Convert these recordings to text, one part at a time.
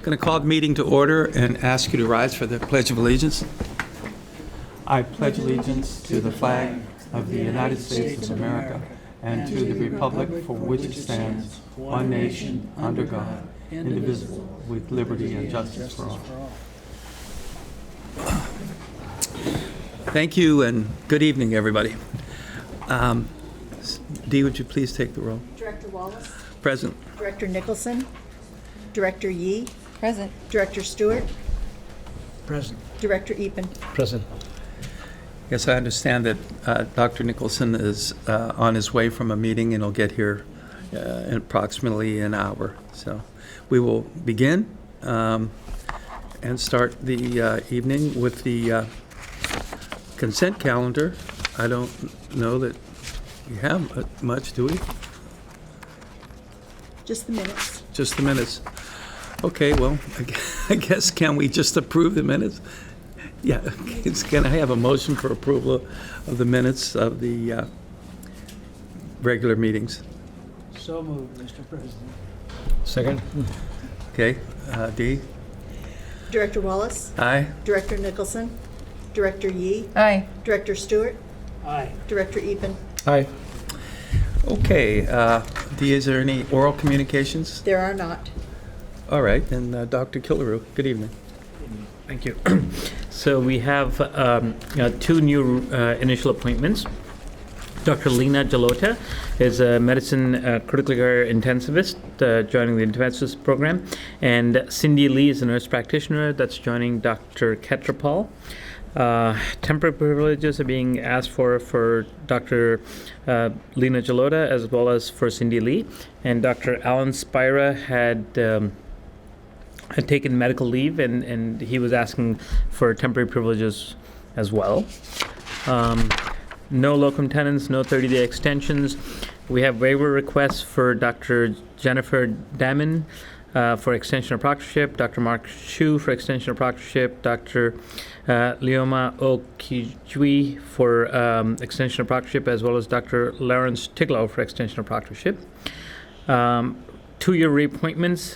Going to call the meeting to order and ask you to rise for the Pledge of Allegiance. I pledge allegiance to the flag of the United States of America and to the republic for which it stands, one nation, under God, indivisible, with liberty and justice for all. Thank you and good evening, everybody. Dee, would you please take the roll? Director Wallace. Present. Director Nicholson. Director Yee. Present. Director Stewart. Present. Director Eapen. Present. Yes, I understand that Dr. Nicholson is on his way from a meeting and he'll get here in approximately an hour. So we will begin and start the evening with the consent calendar. I don't know that we have much, do we? Just the minutes. Just the minutes. Okay, well, I guess can we just approve the minutes? Yeah, can I have a motion for approval of the minutes of the regular meetings? So moved, Mr. President. Second. Okay, Dee? Director Wallace. Aye? Director Nicholson. Director Yee. Aye. Director Stewart. Aye. Director Eapen. Aye. Okay, Dee, is there any oral communications? There are not. All right, then Dr. Killaroo, good evening. Thank you. So we have two new initial appointments. Dr. Lena Jalota is a medicine critical care intensivist joining the intensivist program, and Cindy Lee is a nurse practitioner that's joining Dr. Ketrapal. Temporary privileges are being asked for Dr. Lena Jalota as well as for Cindy Lee, and Dr. Alan Spira had taken medical leave, and he was asking for temporary privileges as well. No locum tenens, no 30-day extensions. We have waiver requests for Dr. Jennifer Damon for extension of proctorship, Dr. Mark Shu for extension of proctorship, Dr. Leoma Okijwi for extension of proctorship, as well as Dr. Lawrence Tiglow for extension of proctorship. 2-year reappointments,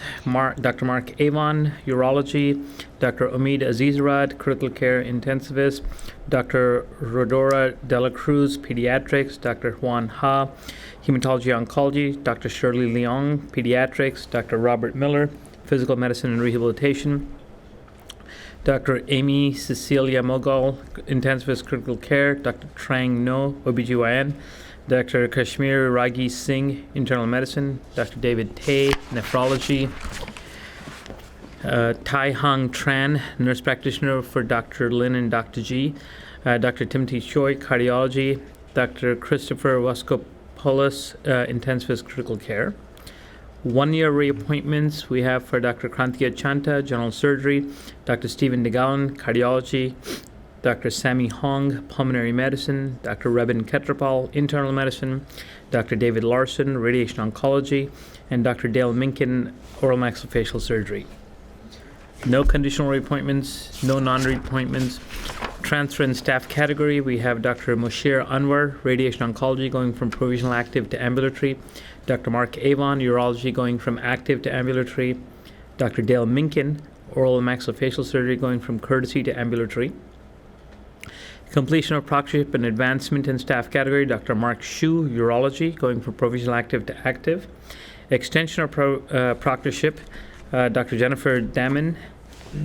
Dr. Mark Avon, Urology, Dr. Omid Azizarad, Critical Care Intensivist, Dr. Rodora Dela Cruz, Pediatrics, Dr. Juan Ha, Hematology Oncology, Dr. Shirley Leong, Pediatrics, Dr. Robert Miller, Physical Medicine and Rehabilitation, Dr. Amy Cecilia Mogul, Intensivist Critical Care, Dr. Trang No, OBGYN, Dr. Kashmir Ragi Singh, Internal Medicine, Dr. David Tay, Nephrology, Tai Hang Tran, Nurse Practitioner for Dr. Lin and Dr. G, Dr. Timothy Choi, Cardiology, Dr. Christopher Waskopoulos, Intensivist Critical Care. 1-year reappointments we have for Dr. Krantia Chanta, General Surgery, Dr. Stephen DeGallen, Cardiology, Dr. Sammy Hong, Pulmonary Medicine, Dr. Rebin Ketrapal, Internal Medicine, Dr. David Larson, Radiation Oncology, and Dr. Dale Minkin, Oral Maxillofacial Surgery. No conditional reappointments, no non-reappointments. Transfer in staff category, we have Dr. Moshir Anwar, Radiation Oncology, going from provisional active to ambulatory, Dr. Mark Avon, Urology, going from active to ambulatory, Dr. Dale Minkin, Oral Maxillofacial Surgery, going from courtesy to ambulatory. Completion of proctorship and advancement in staff category, Dr. Mark Shu, Urology, going from provisional active to active. Extension of proctorship, Dr. Jennifer Damon,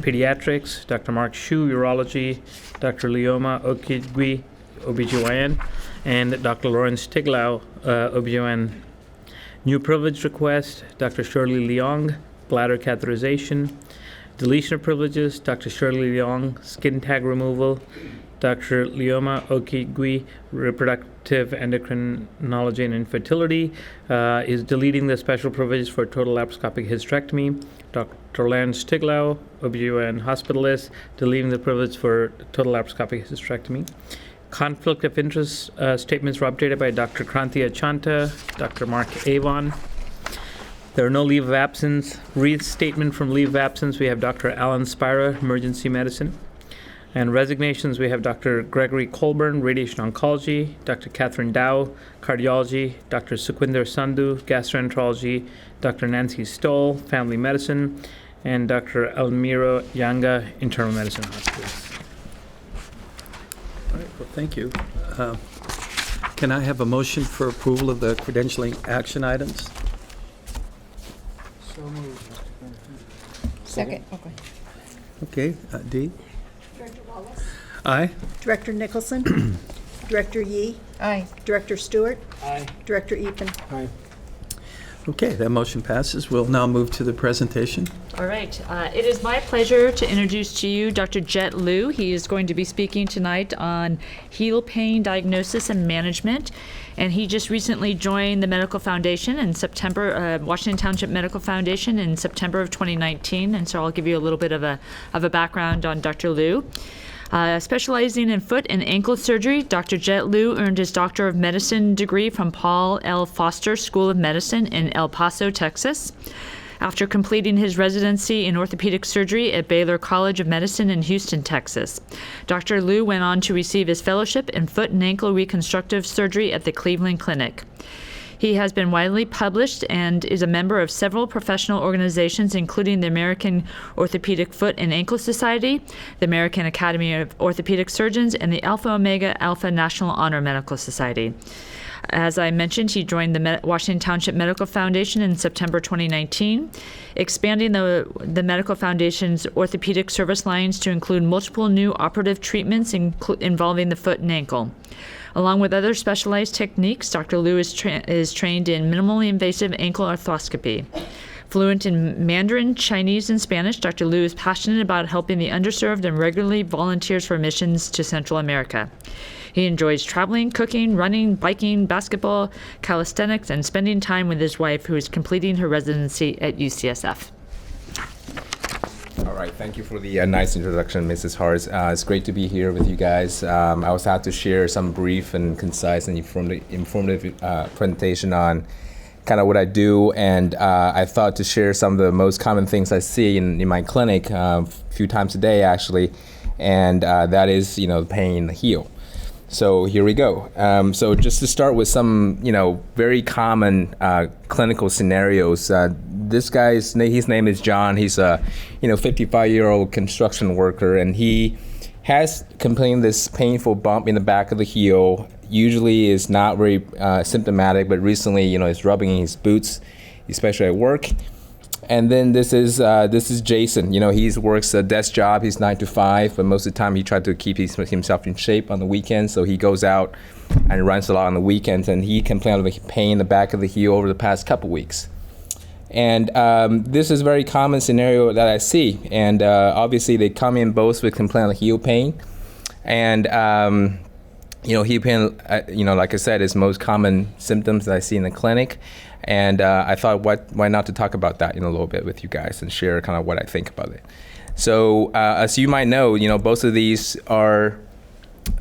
Pediatrics, Dr. Mark Shu, Urology, Dr. Leoma Okijwi, OBGYN, and Dr. Lawrence Tiglow, OBGYN. New privilege request, Dr. Shirley Leong, bladder catheterization. Deletion of privileges, Dr. Shirley Leong, skin tag removal, Dr. Leoma Okigui, reproductive endocrinology and infertility, is deleting the special privileges for total laparoscopic hysterectomy. Dr. Lance Tiglow, OBGYN hospitalist, deleting the privilege for total laparoscopic hysterectomy. Conflict of interest statements were updated by Dr. Krantia Chanta, Dr. Mark Avon. There are no leave of absence. Restatement from leave of absence, we have Dr. Alan Spira, emergency medicine. And resignations, we have Dr. Gregory Colburn, Radiation Oncology, Dr. Catherine Dow, Cardiology, Dr. Sukhwinder Sandhu, Gastroenterology, Dr. Nancy Stoll, Family Medicine, and Dr. Almiro Yanga, Internal Medicine Hospitals. All right, well, thank you. Can I have a motion for approval of the credentialing action items? So moved, Mr. President. Second. Okay. Okay, Dee? Director Wallace. Aye? Director Nicholson. Director Yee. Aye. Director Stewart. Aye. Director Epen. Aye. Okay, that motion passes. We'll now move to the presentation. All right. It is my pleasure to introduce to you Dr. Jet Liu. He is going to be speaking tonight on heel pain diagnosis and management. And he just recently joined the Medical Foundation in September, Washington Township Medical Foundation in September of 2019. And so I'll give you a little bit of a background on Dr. Liu. Specializing in foot and ankle surgery, Dr. Jet Liu earned his Doctor of Medicine degree from Paul L. Foster School of Medicine in El Paso, Texas. After completing his residency in orthopedic surgery at Baylor College of Medicine in Houston, Texas, Dr. Liu went on to receive his fellowship in foot and ankle reconstructive surgery at the Cleveland Clinic. He has been widely published and is a member of several professional organizations, including the American Orthopedic Foot and Ankle Society, the American Academy of Orthopedic Surgeons, and the Alpha Omega Alpha National Honor Medical Society. As I mentioned, he joined the Washington Township Medical Foundation in September 2019, expanding the Medical Foundation's orthopedic service lines to include multiple new operative treatments involving the foot and ankle. Along with other specialized techniques, Dr. Liu is trained in minimally invasive ankle arthroscopy. Fluent in Mandarin, Chinese, and Spanish, Dr. Liu is passionate about helping the underserved and regularly volunteers for missions to Central America. He enjoys traveling, cooking, running, biking, basketball, calisthenics, and spending time with his wife, who is completing her residency at UCSF. All right, thank you for the nice introduction, Mrs. Hart. It's great to be here with you guys. I also have to share some brief and concise and informative presentation on kind of what I do, and I thought to share some of the most common things I see in my clinic a few times a day, actually, and that is, pain in the heel. So here we go. So just to start with some, very common clinical scenarios. This guy's his name is John. He's a, 55-year-old construction worker, and he has complained this painful bump in the back of the heel. Usually is not very symptomatic, but recently, he's rubbing in his boots, especially at work. And then this is Jason. He works a desk job. He's 9 to 5, but most of the time he tries to keep himself in shape on the weekends. So he goes out and runs a lot on the weekends. And he complained of pain in the back of the heel over the past couple weeks. And this is a very common scenario that I see. And obviously they come in both with complaint of heel pain, and heel pain. Like I said, is most common symptoms that I see in the clinic. And I thought, why not to talk about that in a little bit with you guys and share kind of what I think about it. So as you might know, both of these are,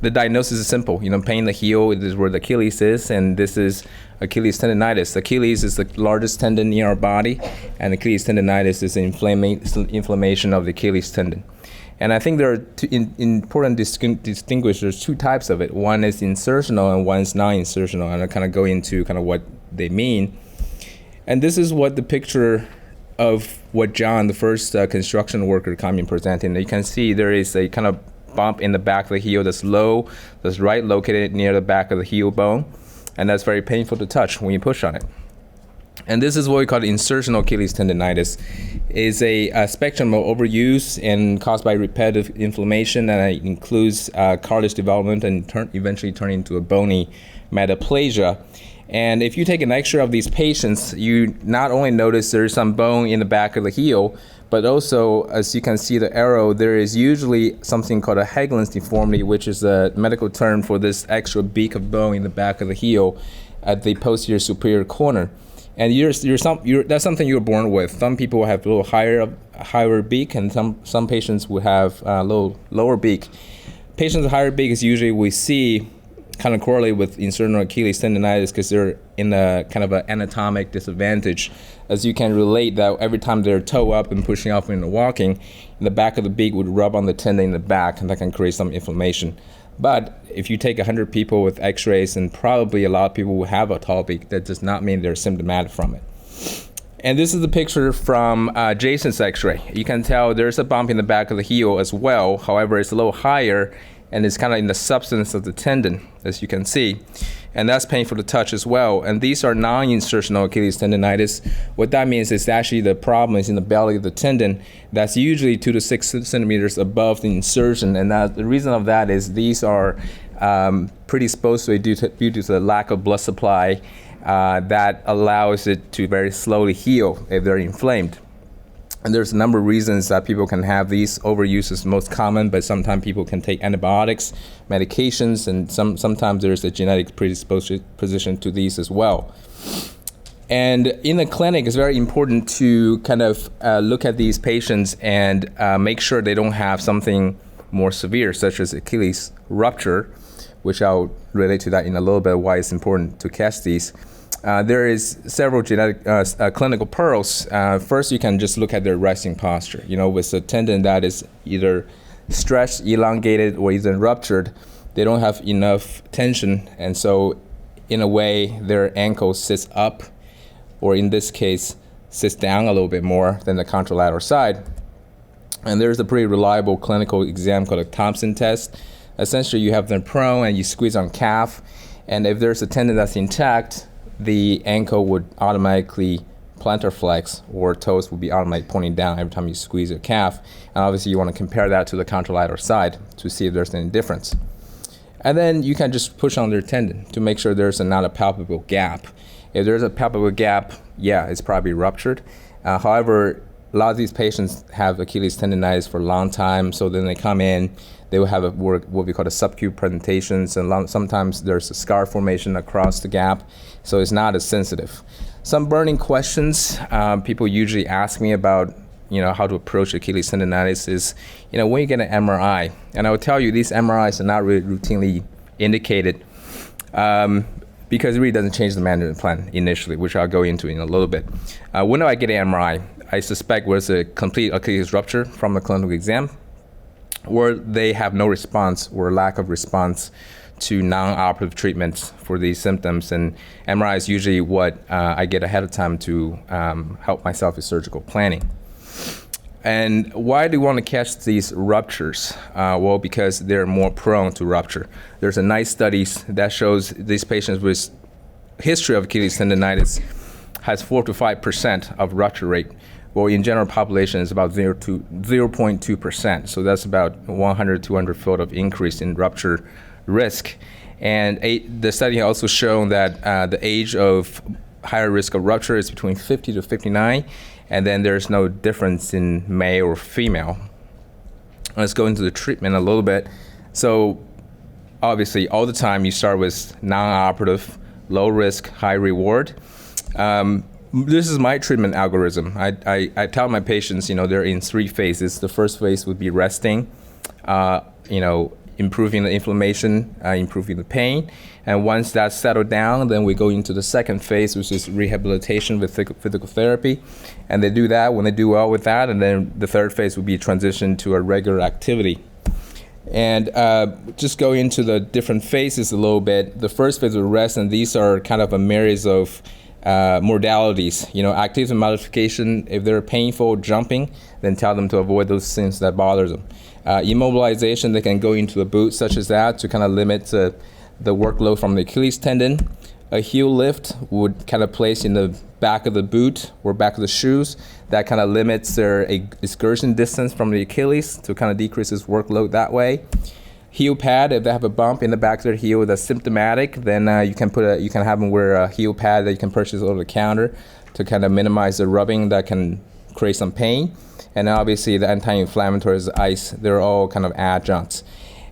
the diagnosis is simple. Pain in the heel is where the Achilles is, and this is Achilles tendonitis. Achilles is the largest tendon in our body, and Achilles tendonitis is inflammation of the Achilles tendon. And I think there are two important distinguish. There's two types of it. One is insertional and one is non-insertional, and I'll kind of go into kind of what they mean. And this is what the picture of what John, the first construction worker, coming presenting. You can see there is a kind of bump in the back of the heel that's low, that's right located near the back of the heel bone, and that's very painful to touch when you push on it. And this is what we call insertional Achilles tendonitis. It's a spectrum of overuse and caused by repetitive inflammation that includes cartilage development and eventually turning into a bony metaplasia. And if you take an X-ray of these patients, you not only notice there's some bone in the back of the heel, but also, as you can see the arrow, there is usually something called a Hageland's deformity, which is a medical term for this extra beak of bone in the back of the heel at the posterior superior corner. And that's something you're born with. Some people have a little higher beak, and some patients will have a little lower beak. Patients with higher beak is usually we see kind of correlate with insertional Achilles tendonitis because they're in a kind of an anatomic disadvantage. As you can relate that every time they're toe up and pushing off when they're walking, the back of the beak would rub on the tendon in the back, and that can create some inflammation. But if you take 100 people with x-rays, and probably a lot of people will have a tall beak, that does not mean they're symptomatic from it. And this is the picture from Jason's x-ray. You can tell there's a bump in the back of the heel as well. However, it's a little higher, and it's kind of in the substance of the tendon, as you can see. And that's painful to touch as well. And these are non-insertional Achilles tendonitis. What that means is actually the problem is in the belly of the tendon. That's usually 2 to 6 centimeters above the insertion. And the reason of that is these are predisposed to it due to the lack of blood supply that allows it to very slowly heal if they're inflamed. And there's a number of reasons that people can have these. Overuse is most common, but sometimes people can take antibiotics, medications, and sometimes there's a genetic predisposition to these as well. And in the clinic, it's very important to kind of look at these patients and make sure they don't have something more severe, such as Achilles rupture, which I'll relate to that in a little bit, why it's important to catch these. There is several genetic clinical pearls. First, you can just look at their resting posture. With a tendon that is either stretched, elongated, or even ruptured, they don't have enough tension, and so in a way, their ankle sits up, or in this case, sits down a little bit more than the contralateral side. And there's a pretty reliable clinical exam called a Thompson test. Essentially, you have them prone and you squeeze on calf, and if there's a tendon that's intact, the ankle would automatically plantar flex, or toes would be automatically pointing down every time you squeeze your calf. And obviously you want to compare that to the contralateral side to see if there's any difference. And then you can just push on their tendon to make sure there's not a palpable gap. If there's a palpable gap, yeah, it's probably ruptured. However, a lot of these patients have Achilles tendonitis for a long time, so then they come in, they will have what we call a subacute presentations, and sometimes there's a scar formation across the gap, so it's not as sensitive. Some burning questions people usually ask me about, how to approach Achilles tendonitis is, when you get an MRI, and I will tell you these MRIs are not really routinely indicated because it really doesn't change the management plan initially, which I'll go into in a little bit. When do I get an MRI? I suspect was a complete Achilles rupture from the clinical exam, or they have no response or lack of response to non-operative treatments for these symptoms. And MRI is usually what I get ahead of time to help myself with surgical planning. And why do you want to catch these ruptures? Well, because they're more prone to rupture. There's a nice studies that shows these patients with history of Achilles tendonitis has 4 to 5% of rupture rate. Well, in general population, it's about 0.2%. So that's about 100, 200-fold of increase in rupture risk. And the study also shown that the age of higher risk of rupture is between 50 to 59, and then there's no difference in male or female. Let's go into the treatment a little bit. So obviously, all the time you start with non-operative, low risk, high reward. This is my treatment algorithm. I tell my patients, they're in 3 phases. The first phase would be resting, improving the inflammation, improving the pain. And once that's settled down, then we go into the second phase, which is rehabilitation with physical therapy. And they do that when they do well with that. And then the third phase would be transition to a regular activity. And just go into the different phases a little bit. The first phase is rest, and these are kind of a marriage of modalities, activity modification. If they're painful jumping, then tell them to avoid those things that bother them. Immobilization, they can go into a boot such as that to kind of limit the workload from the Achilles tendon. A heel lift would kind of place in the back of the boot or back of the shoes. That kind of limits their excursion distance from the Achilles to kind of decrease its workload that way. Heel pad, if they have a bump in the back of their heel that's symptomatic, then you can have them wear a heel pad that you can purchase over the counter to kind of minimize the rubbing that can create some pain. And obviously the anti-inflammatories, ice, they're all kind of adjuncts.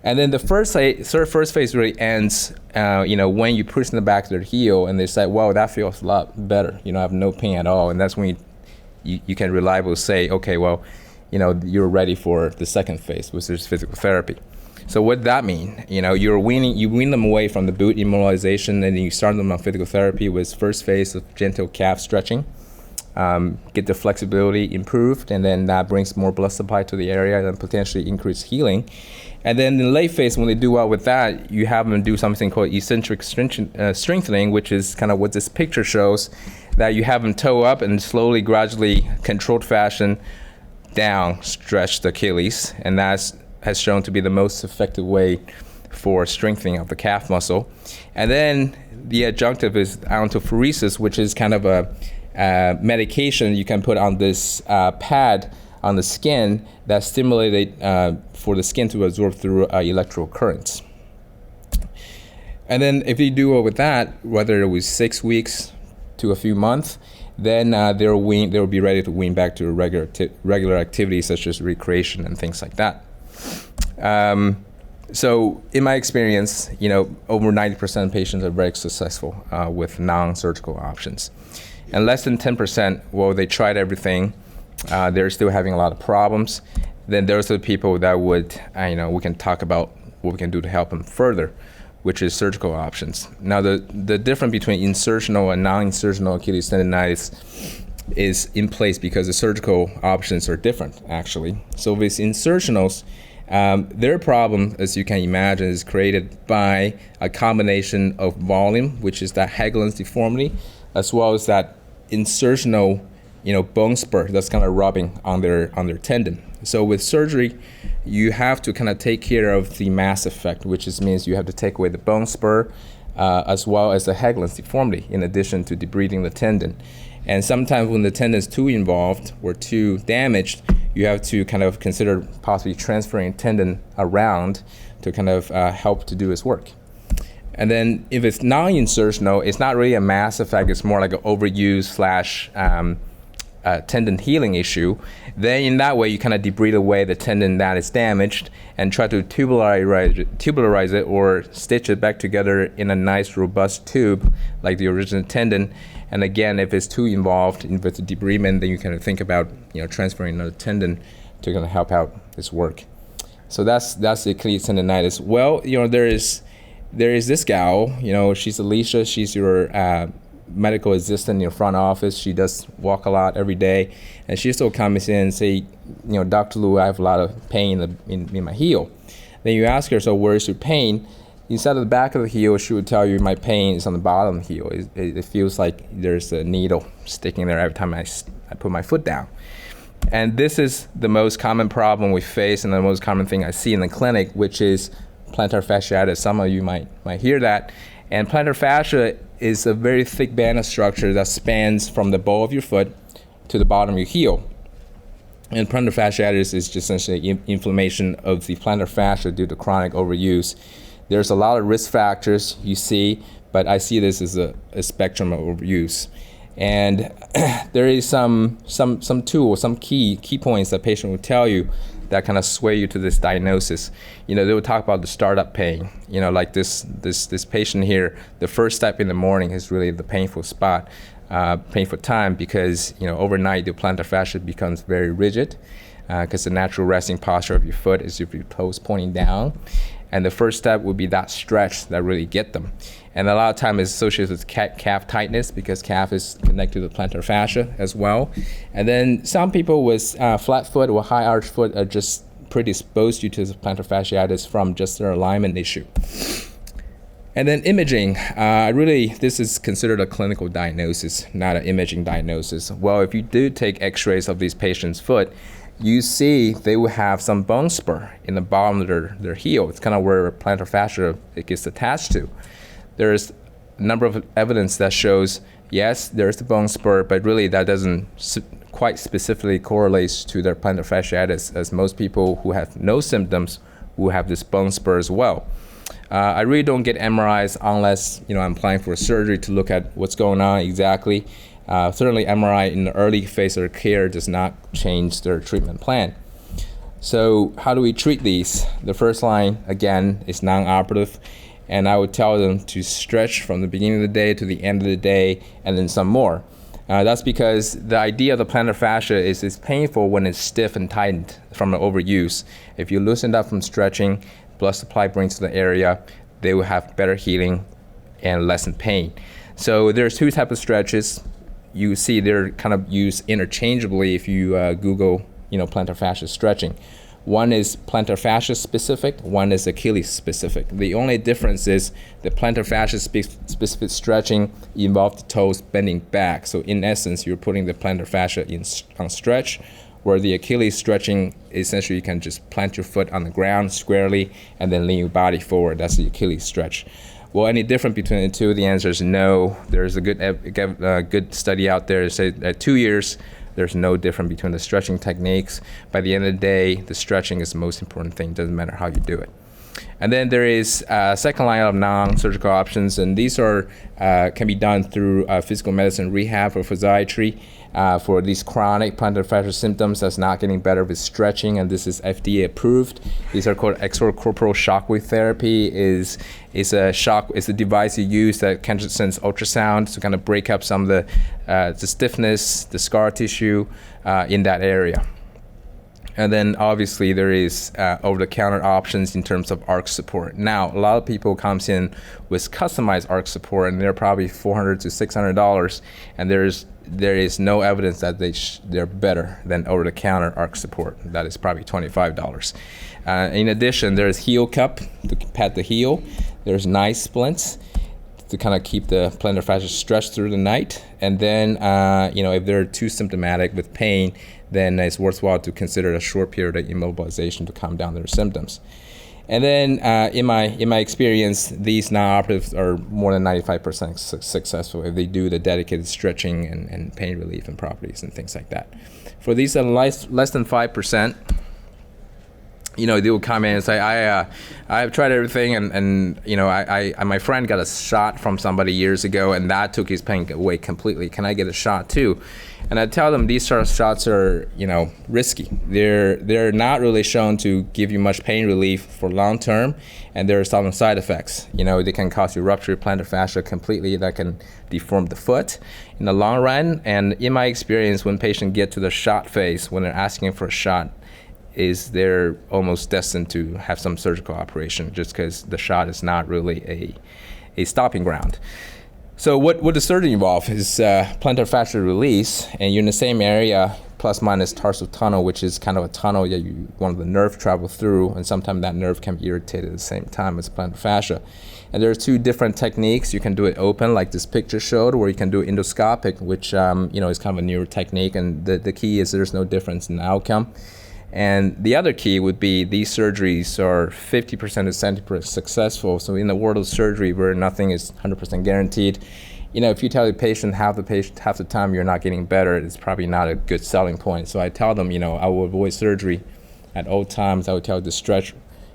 And then the first phase really ends, when you push in the back of their heel and they say, wow, that feels a lot better. I have no pain at all. And that's when you can reliably say, okay, well, you're ready for the second phase, which is physical therapy. So what that mean? You wean them away from the boot immobilization, and then you start them on physical therapy with first phase of gentle calf stretching. get the flexibility improved, and then that brings more blood supply to the area and potentially increase healing. And then in the late phase, when they do well with that, you have them do something called eccentric strengthening, which is kind of what this picture shows, that you have them toe up and slowly, gradually, controlled fashion down, stretch the Achilles, and that has shown to be the most effective way for strengthening of the calf muscle. And then the adjunctive is iontophoresis, which is kind of a medication you can put on this pad on the skin that stimulated for the skin to absorb through electrical currents. And then if you do well with that, whether it was 6 weeks to a few months, then they'll be ready to wean back to regular activities such as recreation and things like that. So in my experience, over 90% of patients are very successful with non-surgical options. And less than 10%, well, they tried everything, they're still having a lot of problems. Then there's the people that would, we can talk about what we can do to help them further, which is surgical options. Now, the difference between insertional and non-insertional Achilles tendonitis is in place because the surgical options are different, actually. So with insertionals, their problem, as you can imagine, is created by a combination of volume, which is that Hageland's deformity, as well as that insertional, bone spur that's kind of rubbing on their tendon. So with surgery, you have to kind of take care of the mass effect, which means you have to take away the bone spur, as well as the Hageland's deformity, in addition to debriding the tendon. And sometimes when the tendon is too involved or too damaged, you have to kind of consider possibly transferring tendon around to kind of help to do its work. And then if it's non-insertional, it's not really a mass effect, it's more like an overuse / tendon healing issue. Then in that way, you kind of debride away the tendon that is damaged and try to tubularize it or stitch it back together in a nice robust tube like the original tendon. And again, if it's too involved with the debridement, then you kind of think about transferring another tendon to kind of help out this work. So that's the Achilles tendonitis. Well, there is this gal. She's Alicia. She's your medical assistant in your front office. She does walk a lot every day, and she still comes in and say, Dr. Liu, I have a lot of pain in my heel. Then you ask her, so where's your pain? Instead of the back of the heel, she would tell you my pain is on the bottom of the heel. It feels like there's a needle sticking there every time I put my foot down. And this is the most common problem we face and the most common thing I see in the clinic, which is plantar fasciitis. Some of you might hear that. And plantar fascia is a very thick band of structure that spans from the ball of your foot to the bottom of your heel. And plantar fasciitis is just essentially inflammation of the plantar fascia due to chronic overuse. There's a lot of risk factors you see, but I see this as a spectrum of overuse. And there is some tools, some key points that patient will tell you that kind of sway you to this diagnosis. They will talk about the startup pain. Like this patient here, the first step in the morning is really the painful spot, painful time, because overnight the plantar fascia becomes very rigid, because the natural resting posture of your foot is your toes pointing down. And the first step would be that stretch that really get them. And a lot of time is associated with calf tightness, because calf is connected to the plantar fascia as well. And then some people with flat foot or high arch foot are just predisposed due to the plantar fasciitis from just their alignment issue. And then imaging, this is considered a clinical diagnosis, not an imaging diagnosis. Well, if you do take x-rays of these patients' foot, you see they will have some bone spur in the bottom of their heel. It's kind of where plantar fascia it gets attached to. There's a number of evidence that shows, yes, there's the bone spur, but really that doesn't quite specifically correlate to their plantar fasciitis, as most people who have no symptoms will have this bone spur as well. I really don't get MRIs unless I'm applying for surgery to look at what's going on exactly. Certainly MRI in the early phase of care does not change their treatment plan. So how do we treat these? The first line, again, is non-operative, and I would tell them to stretch from the beginning of the day to the end of the day, and then some more. That's because the idea of the plantar fascia is it's painful when it's stiff and tightened from the overuse. If you loosen it up from stretching, blood supply brings to the area, they will have better healing and lessen pain. So there's two types of stretches. you see they're kind of used interchangeably if you Google, plantar fascia stretching. One is plantar fascia specific, one is Achilles specific. The only difference is the plantar fascia specific stretching involves the toes bending back. So in essence, you're putting the plantar fascia on stretch, where the Achilles stretching, essentially you can just plant your foot on the ground squarely and then lean your body forward. That's the Achilles stretch. Well, any different between the two? The answer is no. There's a good study out there that says that 2 years, there's no difference between the stretching techniques. By the end of the day, the stretching is the most important thing. It doesn't matter how you do it. And then there is a second line of non-surgical options, and these are can be done through physical medicine rehab or physiatry for these chronic plantar fascial symptoms that's not getting better with stretching, and this is FDA approved. These are called extracorporeal shockwave therapy. Is a device you use that can just sense ultrasound to kind of break up some of the stiffness, the scar tissue in that area. And then obviously there is over-the-counter options in terms of arch support. Now, a lot of people comes in with customized arch support, and they're probably $400 to $600, and there is no evidence that they're better than over-the-counter arch support. That is probably $25. In addition, there's heel cup to pat the heel. There's nice splints to kind of keep the plantar fascia stretched through the night. And then, if they're too symptomatic with pain, then it's worthwhile to consider a short period of immobilization to calm down their symptoms. And then, in my experience, these non-operatives are more than 95% successful if they do the dedicated stretching and pain relief and properties and things like that. For these that are less than 5%, they will come in and say, I've tried everything, and my friend got a shot from somebody years ago, and that took his pain away completely. Can I get a shot too? And I tell them these sort of shots are, risky. They're not really shown to give you much pain relief for long term, and there are some side effects. They can cause you rupture your plantar fascia completely. That can deform the foot in the long run. And in my experience, when patients get to the shot phase, when they're asking for a shot, they're almost destined to have some surgical operation just because the shot is not really a stopping ground. So what the surgery involves is plantar fascia release, and you're in the same area, plus minus tarsal tunnel, which is kind of a tunnel that you want the nerve travel through, and sometimes that nerve can be irritated at the same time as plantar fascia. And there are two different techniques. You can do it open, like this picture showed, or you can do endoscopic, which is kind of a newer technique, and the key is there's no difference in the outcome. And the other key would be these surgeries are 50% to 70% successful. So in the world of surgery where nothing is 100% guaranteed, if you tell the patient half the time you're not getting better, it's probably not a good selling point. So I tell them, I will avoid surgery at all times. I would tell you to stretch,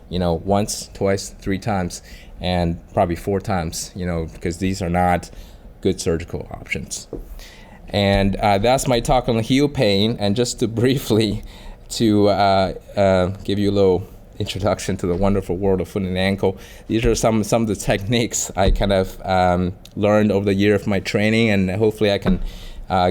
once, twice, 3 times, and probably 4 times, because these are not good surgical options. And that's my talk on heel pain. And just to briefly give you a little introduction to the wonderful world of foot and ankle. These are some of the techniques I kind of learned over the year of my training, and hopefully I can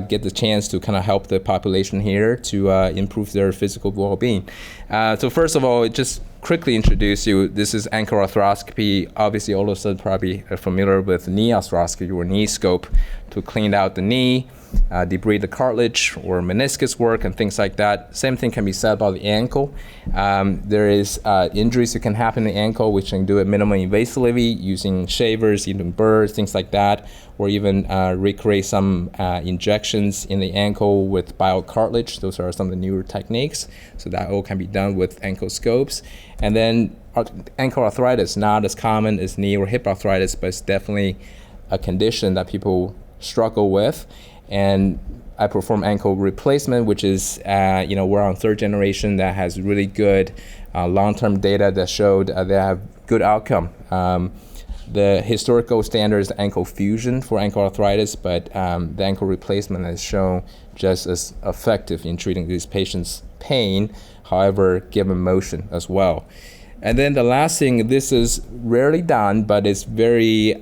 get the chance to kind of help the population here to improve their physical well-being. So first of all, just quickly introduce you. This is ankle arthroscopy. Obviously, all of us are probably familiar with knee arthroscopy or knee scope to clean out the knee, debride the cartilage or meniscus work and things like that. Same thing can be said about the ankle. There is injuries that can happen in the ankle, which can do it minimally invasively using shavers, even burrs, things like that, or even recreate some injections in the ankle with biocartilage. Those are some of the newer techniques. So that all can be done with ankle scopes. And then ankle arthritis, not as common as knee or hip arthritis, but it's definitely a condition that people struggle with. And I perform ankle replacement, which is, we're on 3rd generation that has really good long-term data that showed they have good outcome. The historical standard is ankle fusion for ankle arthritis, but the ankle replacement has shown just as effective in treating these patients' pain, however, given motion as well. And then the last thing, this is rarely done, but it's very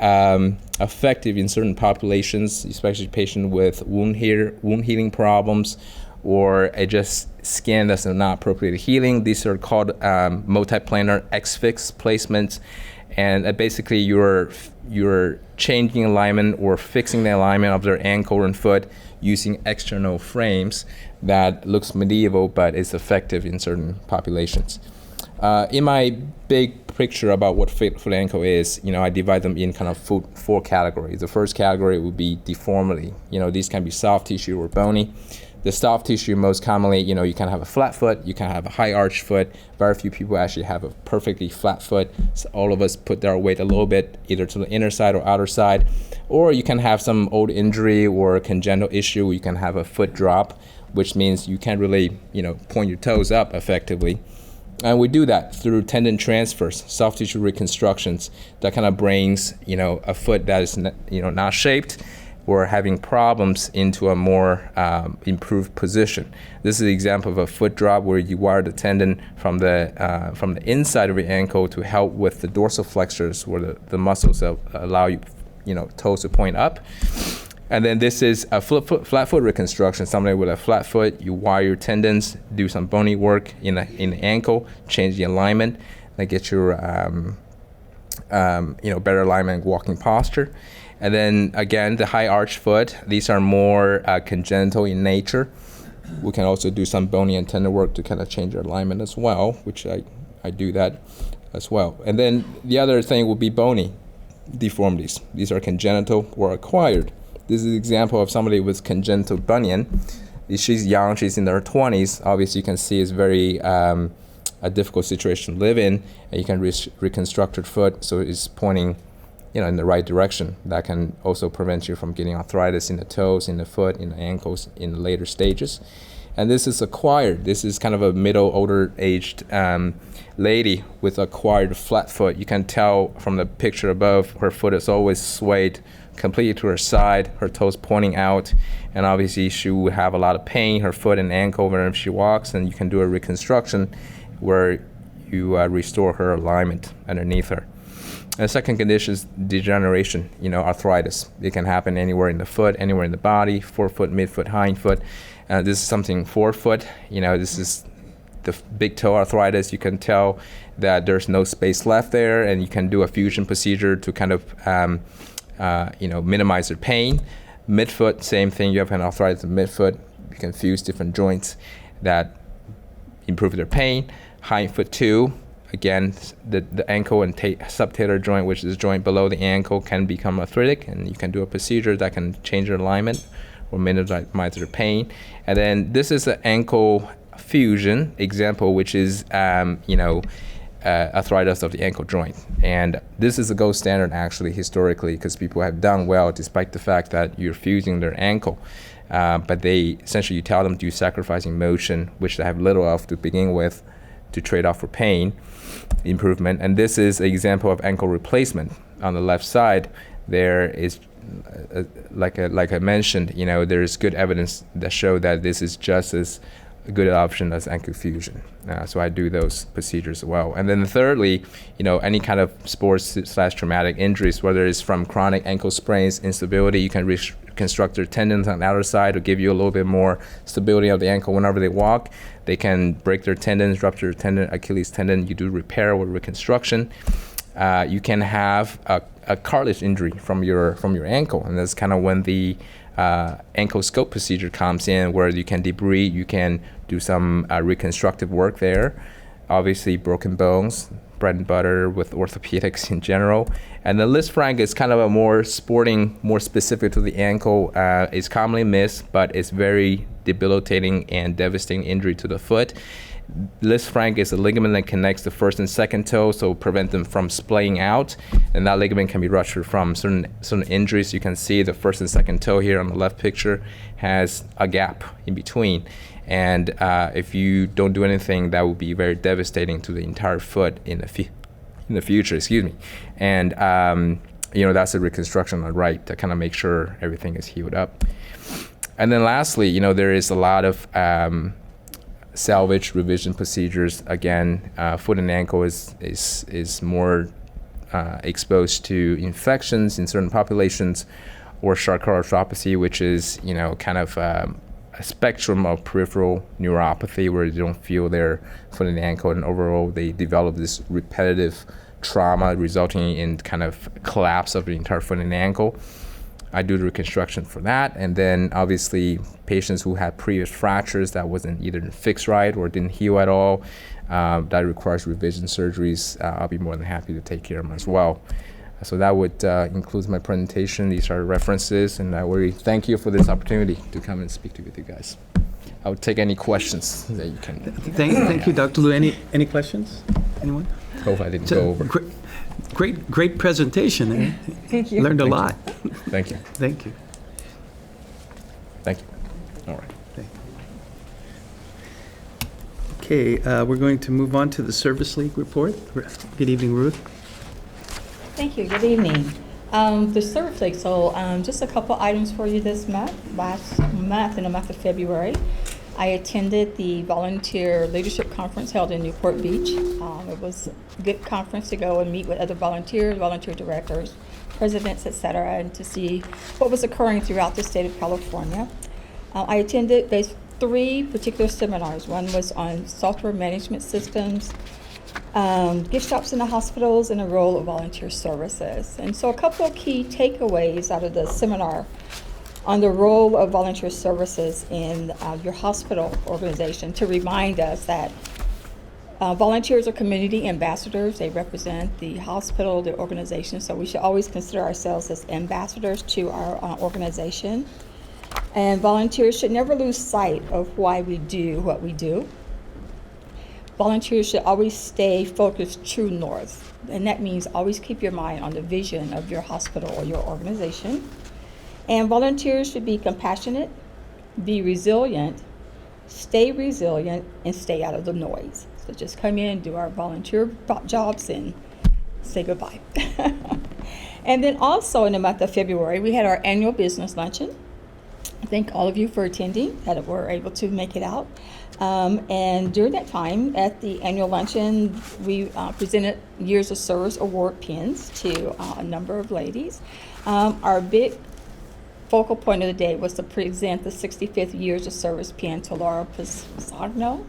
effective in certain populations, especially patients with wound healing problems or just skin that's not appropriately healing. These are called multiplanar X-fix placements. And basically you're changing alignment or fixing the alignment of their ankle and foot using external frames that looks medieval but is effective in certain populations. In my big picture about what foot ankle is, I divide them in kind of four categories. The first category would be deformity. These can be soft tissue or bony. The soft tissue, most commonly, you can have a flat foot, you can have a high arch foot. Very few people actually have a perfectly flat foot. So all of us put our weight a little bit either to the inner side or outer side. Or you can have some old injury or congenital issue where you can have a foot drop, which means you can't really, point your toes up effectively. And we do that through tendon transfers, soft tissue reconstructions that kind of brings, a foot that is, not shaped or having problems into a more improved position. This is an example of a foot drop where you wire the tendon from the inside of your ankle to help with the dorsal flexors, where the muscles that allow you, toes to point up. And then this is a flat foot reconstruction. Somebody with a flat foot, you wire your tendons, do some bony work in the ankle, change the alignment, and get your better alignment, walking posture. And then again, the high arch foot, these are more congenital in nature. We can also do some bony and tendon work to kind of change your alignment as well, which I do that as well. And then the other thing would be bony deformities. These are congenital or acquired. This is an example of somebody with congenital bunion. She's young, she's in her 20s. Obviously, you can see it's very a difficult situation to live in, and you can reconstruct her foot so it's pointing in the right direction. That can also prevent you from getting arthritis in the toes, in the foot, in the ankles in the later stages. And this is acquired. This is kind of a middle, older aged lady with acquired flat foot. You can tell from the picture above, her foot is always swayed completely to her side, her toes pointing out, and obviously she will have a lot of pain, her foot and ankle whenever she walks, and you can do a reconstruction where you restore her alignment underneath her. And the second condition is degeneration, arthritis. It can happen anywhere in the foot, anywhere in the body, forefoot, midfoot, hindfoot. This is something forefoot, this is the big toe arthritis. You can tell that there's no space left there, and you can do a fusion procedure to kind of minimize their pain. Midfoot, same thing. You have an arthritis in midfoot. You can fuse different joints that improve their pain. Hindfoot too. Again, the ankle and subtalar joint, which is the joint below the ankle, can become arthritic, and you can do a procedure that can change their alignment or minimize their pain. And then this is an ankle fusion example, which is arthritis of the ankle joint. And this is a gold standard actually historically, because people have done well despite the fact that you're fusing their ankle. But they essentially, you tell them to do sacrificing motion, which they have little of to begin with, to trade off for pain improvement. And this is an example of ankle replacement. On the left side, there is like I mentioned, there's good evidence that show that this is just as a good option as ankle fusion. So I do those procedures as well. And then thirdly, any kind of sports/traumatic injuries, whether it's from chronic ankle sprains, instability, you can reconstruct their tendons on the outer side to give you a little bit more stability of the ankle whenever they walk. They can break their tendons, rupture their tendon, Achilles tendon. You do repair with reconstruction. You can have a cartilage injury from your ankle, and that's kind of when the ankle scope procedure comes in, where you can debride, you can do some reconstructive work there. Obviously, broken bones, bread and butter with orthopedics in general. And the Lisfranc is kind of a more sporting, more specific to the ankle. It's commonly missed, but it's very debilitating and devastating injury to the foot. Lisfranc is a ligament that connects the first and second toe, so prevent them from splaying out. And that ligament can be ruptured from certain injuries. You can see the first and second toe here on the left picture has a gap in between. And if you don't do anything, that will be very devastating to the entire foot in the future. And that's a reconstruction on the right to kind of make sure everything is healed up. And then lastly, there is a lot of salvage revision procedures. Again, foot and ankle is more exposed to infections in certain populations, or Charcot arthropathy, which is kind of a spectrum of peripheral neuropathy where they don't feel their foot and ankle, and overall they develop this repetitive trauma resulting in kind of collapse of the entire foot and ankle. I do the reconstruction for that. And then obviously patients who had previous fractures that wasn't either fixed right or didn't heal at all, that requires revision surgeries, I'll be more than happy to take care of them as well. So that would include my presentation. These are references, and I really thank you for this opportunity to come and speak to you guys. I would take any questions that you can. Thank you, Dr. Liu. Any questions? Anyone? Hope I didn't go over. Great presentation. Eh? Thank you. Learned a lot. Thank you. Thank you. Thank you. All right. Okay, we're going to move on to the Service League report. Good evening, Ruth. Thank you. Good evening. The Service League, so just a couple items for you this month. Last month, in the month of February, I attended the Volunteer Leadership Conference held in Newport Beach. It was a good conference to go and meet with other volunteers, volunteer directors, presidents, et cetera, and to see what was occurring throughout the state of California. I attended 3 particular seminars. One was on software management systems, gift shops in the hospitals, and the role of volunteer services. And so a couple of key takeaways out of the seminar on the role of volunteer services in your hospital organization, to remind us that volunteers are community ambassadors. They represent the hospital, the organization, so we should always consider ourselves as ambassadors to our organization. And volunteers should never lose sight of why we do what we do. Volunteers should always stay focused true north, and that means always keep your mind on the vision of your hospital or your organization. And volunteers should be compassionate, be resilient, and stay out of the noise. So just come in, do our volunteer jobs, and say goodbye. And then also in the month of February, we had our annual business luncheon. I thank all of you for attending, that were able to make it out. And during that time, at the annual luncheon, we presented Years of Service Award pins to a number of ladies. Our big focal point of the day was to present the 65th Years of Service pin to Laura Pisagno.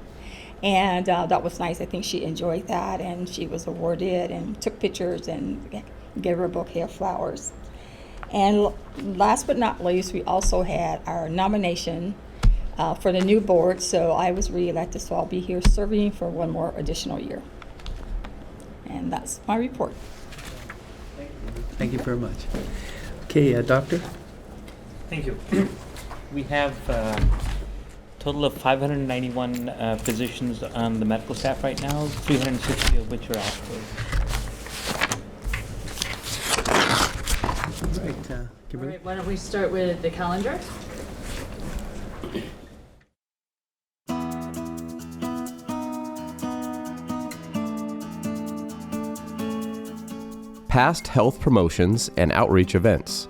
And that was nice. I think she enjoyed that, and she was awarded and took pictures and gave her a bouquet of flowers. And last but not least, we also had our nomination for the new board. So I was re-elected, so I'll be here serving for one more additional year. And that's my report. Thank you very much. Okay, Doctor? Thank you. We have a total of 591 physicians on the medical staff right now, 360 of which are outsourced. All right, All Kimberly? right, why don't we start with the calendar? Past health promotions and outreach events.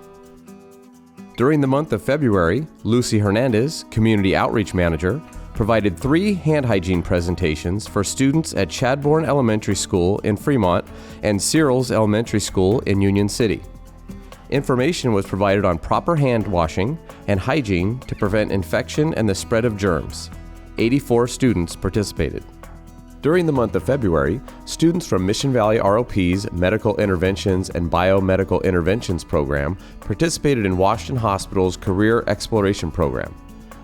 During the month of February, Lucy Hernandez, Community Outreach Manager, provided 3 hand hygiene presentations for students at Chadbourne Elementary School in Fremont and Cyril's Elementary School in Union City. Information was provided on proper hand washing and hygiene to prevent infection and the spread of germs. 84 students participated. During the month of February, students from Mission Valley ROP's Medical Interventions and Biomedical Interventions program participated in Washington Hospital's Career Exploration program.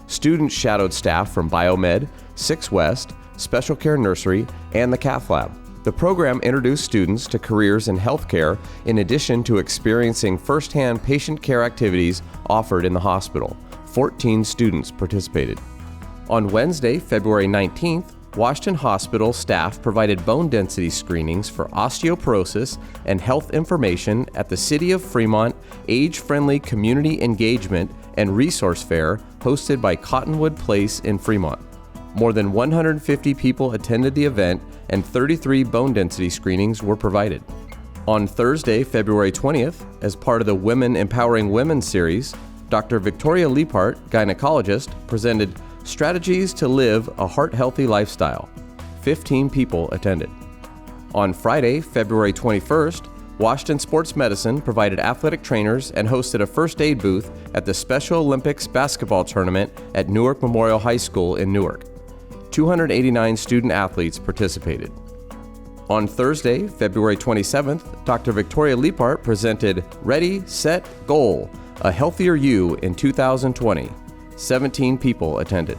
Students shadowed staff from Biomed, 6 West, Special Care Nursery, and the Cath Lab. The program introduced students to careers in healthcare in addition to experiencing firsthand patient care activities offered in the hospital. 14 students participated. On Wednesday, February 19th, Washington Hospital staff provided bone density screenings for osteoporosis and health information at the City of Fremont Age-Friendly Community Engagement and Resource Fair hosted by Cottonwood Place in Fremont. More than 150 people attended the event and 33 bone density screenings were provided. On Thursday, February 20th, as part of the Women Empowering Women series, Dr. Victoria Liepart, gynecologist, presented Strategies to Live a Heart-Healthy Lifestyle. 15 people attended. On Friday, February 21st, Washington Sports Medicine provided athletic trainers and hosted a first aid booth at the Special Olympics basketball tournament at Newark Memorial High School in Newark. 289 student athletes participated. On Thursday, February 27th, Dr. Victoria Liepart presented Ready, Set, Goal, A Healthier You in 2020. 17 people attended.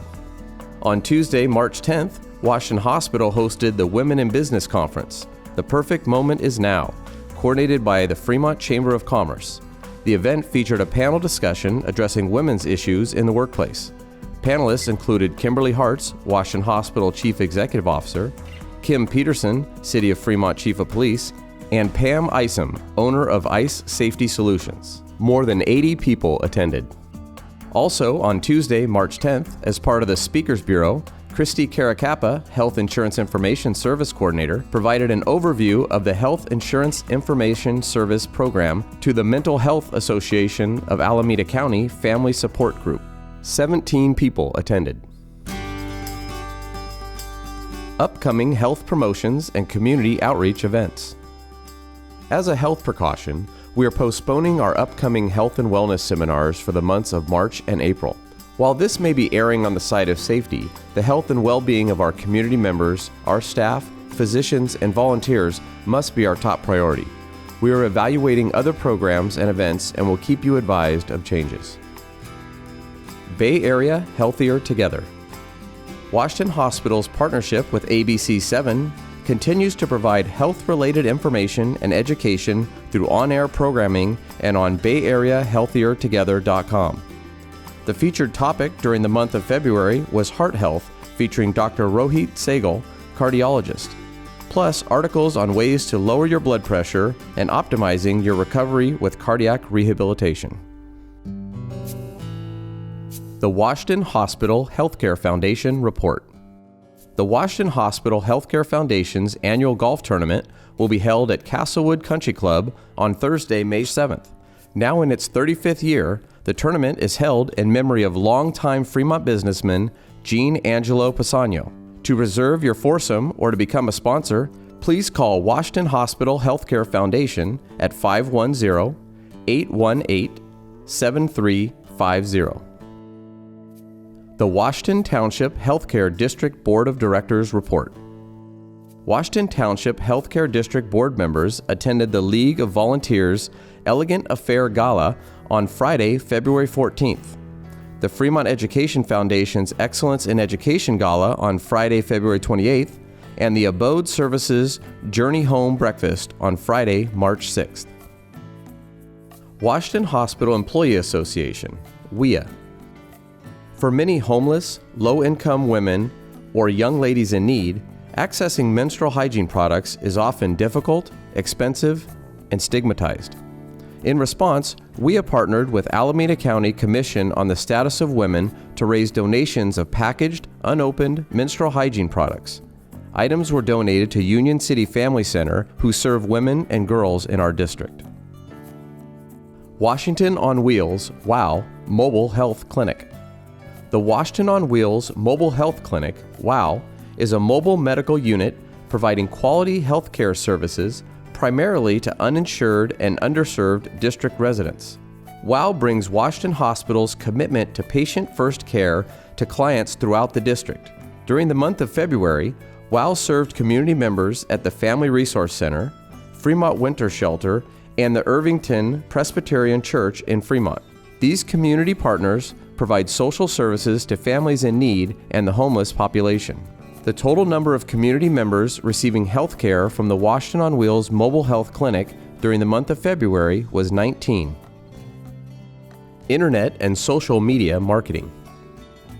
On Tuesday, March 10th, Washington Hospital hosted the Women in Business Conference. The Perfect Moment is Now, coordinated by the Fremont Chamber of Commerce. The event featured a panel discussion addressing women's issues in the workplace. Panelists included Kimberly Hartz, Washington Hospital Chief Executive Officer, Kim Peterson, City of Fremont Chief of Police, and Pam Isom, owner of ICE Safety Solutions. More than 80 people attended. Also on Tuesday, March 10th, as part of the Speakers Bureau, Christy Caracappa, Health Insurance Information Service Coordinator, provided an overview of the Health Insurance Information Service Program to the Mental Health Association of Alameda County Family Support Group. 17 people attended. Upcoming health promotions and community outreach events. As a health precaution, we are postponing our upcoming health and wellness seminars for the months of March and April. While this may be erring on the side of safety, the health and well-being of our community members, our staff, physicians, and volunteers must be our top priority. We are evaluating other programs and events and will keep you advised of changes. Bay Area Healthier Together. Washington Hospital's partnership with ABC7 continues to provide health-related information and education through on-air programming and on BayAreaHealthierTogether.com. The featured topic during the month of February was heart health, featuring Dr. Rohit Sehgal, cardiologist, plus articles on ways to lower your blood pressure and optimizing your recovery with cardiac rehabilitation. The Washington Hospital Healthcare Foundation Report. The Washington Hospital Healthcare Foundation's annual golf tournament will be held at Castlewood Country Club on Thursday, May 7th. Now in its 35th year, the tournament is held in memory of longtime Fremont businessman Jean Angelo Pisano. To reserve your foursome or to become a sponsor, please call Washington Hospital Healthcare Foundation at 510-818-7350. The Washington Township Healthcare District Board of Directors Report. Washington Township Healthcare District Board members attended the League of Volunteers Elegant Affair Gala on Friday, February 14th. The Fremont Education Foundation's Excellence in Education Gala on Friday, February 28th, and the Abode Services Journey Home Breakfast on Friday, March 6th. Washington Hospital Employee Association, WIA. For many homeless, low-income women or young ladies in need, accessing menstrual hygiene products is often difficult, expensive, and stigmatized. In response, we have partnered with Alameda County Commission on the Status of Women to raise donations of packaged, unopened menstrual hygiene products. Items were donated to Union City Family Center, who serve women and girls in our district. Washington on Wheels, WOW, Mobile Health Clinic. The Washington on Wheels Mobile Health Clinic, WOW, is a mobile medical unit providing quality health care services primarily to uninsured and underserved district residents. WOW brings Washington Hospital's commitment to patient-first care to clients throughout the district. During the month of February, WOW served community members at the Family Resource Center, Fremont Winter Shelter, and the Irvington Presbyterian Church in Fremont. These community partners provide social services to families in need and the homeless population. The total number of community members receiving health care from the Washington on Wheels Mobile Health Clinic during the month of February was 19. Internet and social media marketing.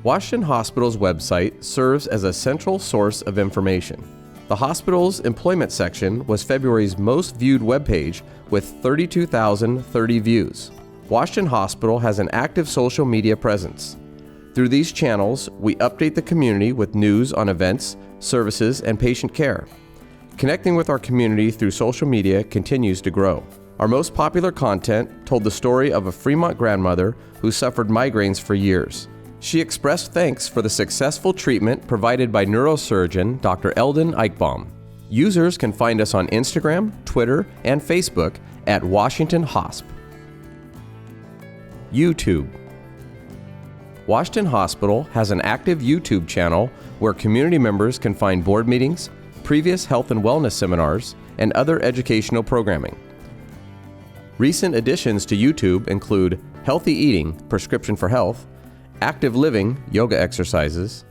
Washington Hospital's website serves as a central source of information. The hospital's employment section was February's most viewed webpage with 32,030 views. Washington Hospital has an active social media presence. Through these channels, we update the community with news on events, services, and patient care. Connecting with our community through social media continues to grow. Our most popular content told the story of a Fremont grandmother who suffered migraines for years. She expressed thanks for the successful treatment provided by neurosurgeon Dr. Eldon Eichbaum. Users can find us on Instagram, Twitter, and Facebook at Washington Hosp. YouTube. Washington Hospital has an active YouTube channel where community members can find board meetings, previous health and wellness seminars, and other educational programming. Recent additions to YouTube include Healthy Eating, Prescription for Health, Active Living, Yoga Exercises,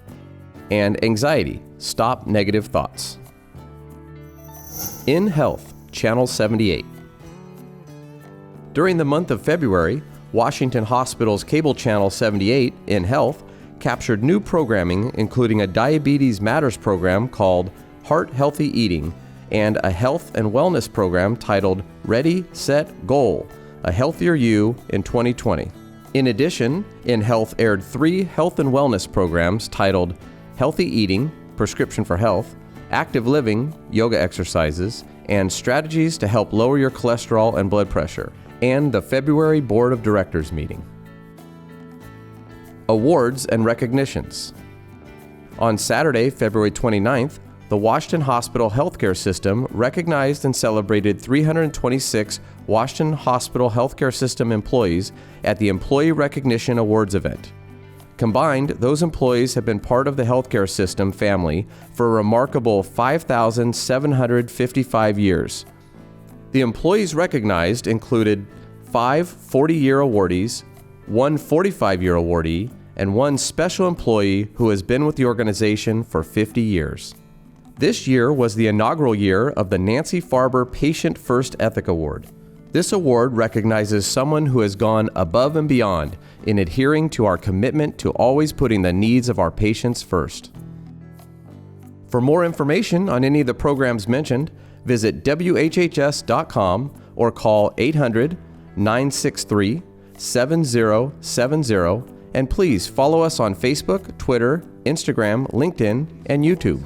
and Anxiety, Stop Negative Thoughts. In Health, Channel 78. During the month of February, Washington Hospital's cable channel 78, In Health, captured new programming including a Diabetes Matters program called Heart Healthy Eating and a health and wellness program titled Ready, Set, Goal, A Healthier You in 2020. In addition, In Health aired 3 health and wellness programs titled Healthy Eating, Prescription for Health, Active Living, Yoga Exercises, and Strategies to Help Lower Your Cholesterol and Blood Pressure, and the February Board of Directors meeting. Awards and recognitions. On Saturday, February 29th, the Washington Hospital Healthcare System recognized and celebrated 326 Washington Hospital Healthcare System employees at the Employee Recognition Awards event. Combined, those employees have been part of the healthcare system family for a remarkable 5,755 years. The employees recognized included 5 40-year awardees, 1 45-year awardee, and 1 special employee who has been with the organization for 50 years. This year was the inaugural year of the Nancy Farber Patient First Ethic Award. This award recognizes someone who has gone above and beyond in adhering to our commitment to always putting the needs of our patients first. For more information on any of the programs mentioned, visit WHHS.com or call 800-963-7070, and please follow us on Facebook, Twitter, Instagram, LinkedIn, and YouTube.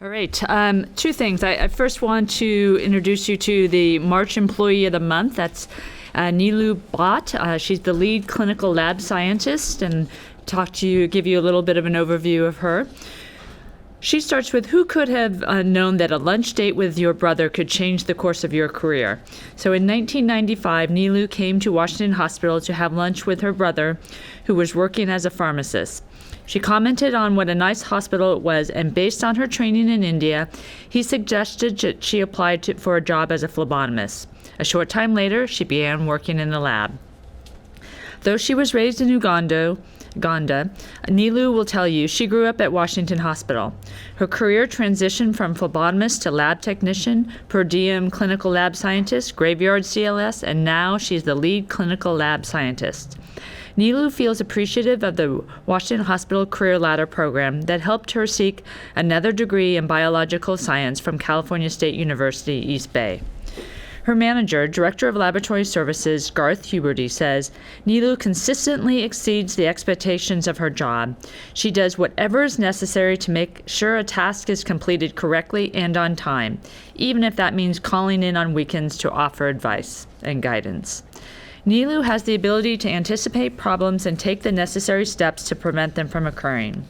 All right, 2 things. I first want to introduce you to the March Employee of the Month. That's Nilu Bhatt. She's the lead clinical lab scientist, and give you a little bit of an overview of her. She starts with, who could have known that a lunch date with your brother could change the course of your career? So in 1995, Nilu came to Washington Hospital to have lunch with her brother, who was working as a pharmacist. She commented on what a nice hospital it was, and based on her training in India, he suggested that she apply for a job as a phlebotomist. A short time later, she began working in the lab. Though she was raised in Uganda, Nilu will tell you she grew up at Washington Hospital. Her career transitioned from phlebotomist to lab technician, per diem clinical lab scientist, graveyard CLS, and now she's the lead clinical lab scientist. Nilu feels appreciative of the Washington Hospital Career Ladder program that helped her seek another degree in biological science from California State University, East Bay. Her manager, Director of Laboratory Services, Garth Huberty, says, Nilu consistently exceeds the expectations of her job. She does whatever is necessary to make sure a task is completed correctly and on time, even if that means calling in on weekends to offer advice and guidance. Nilu has the ability to anticipate problems and take the necessary steps to prevent them from occurring.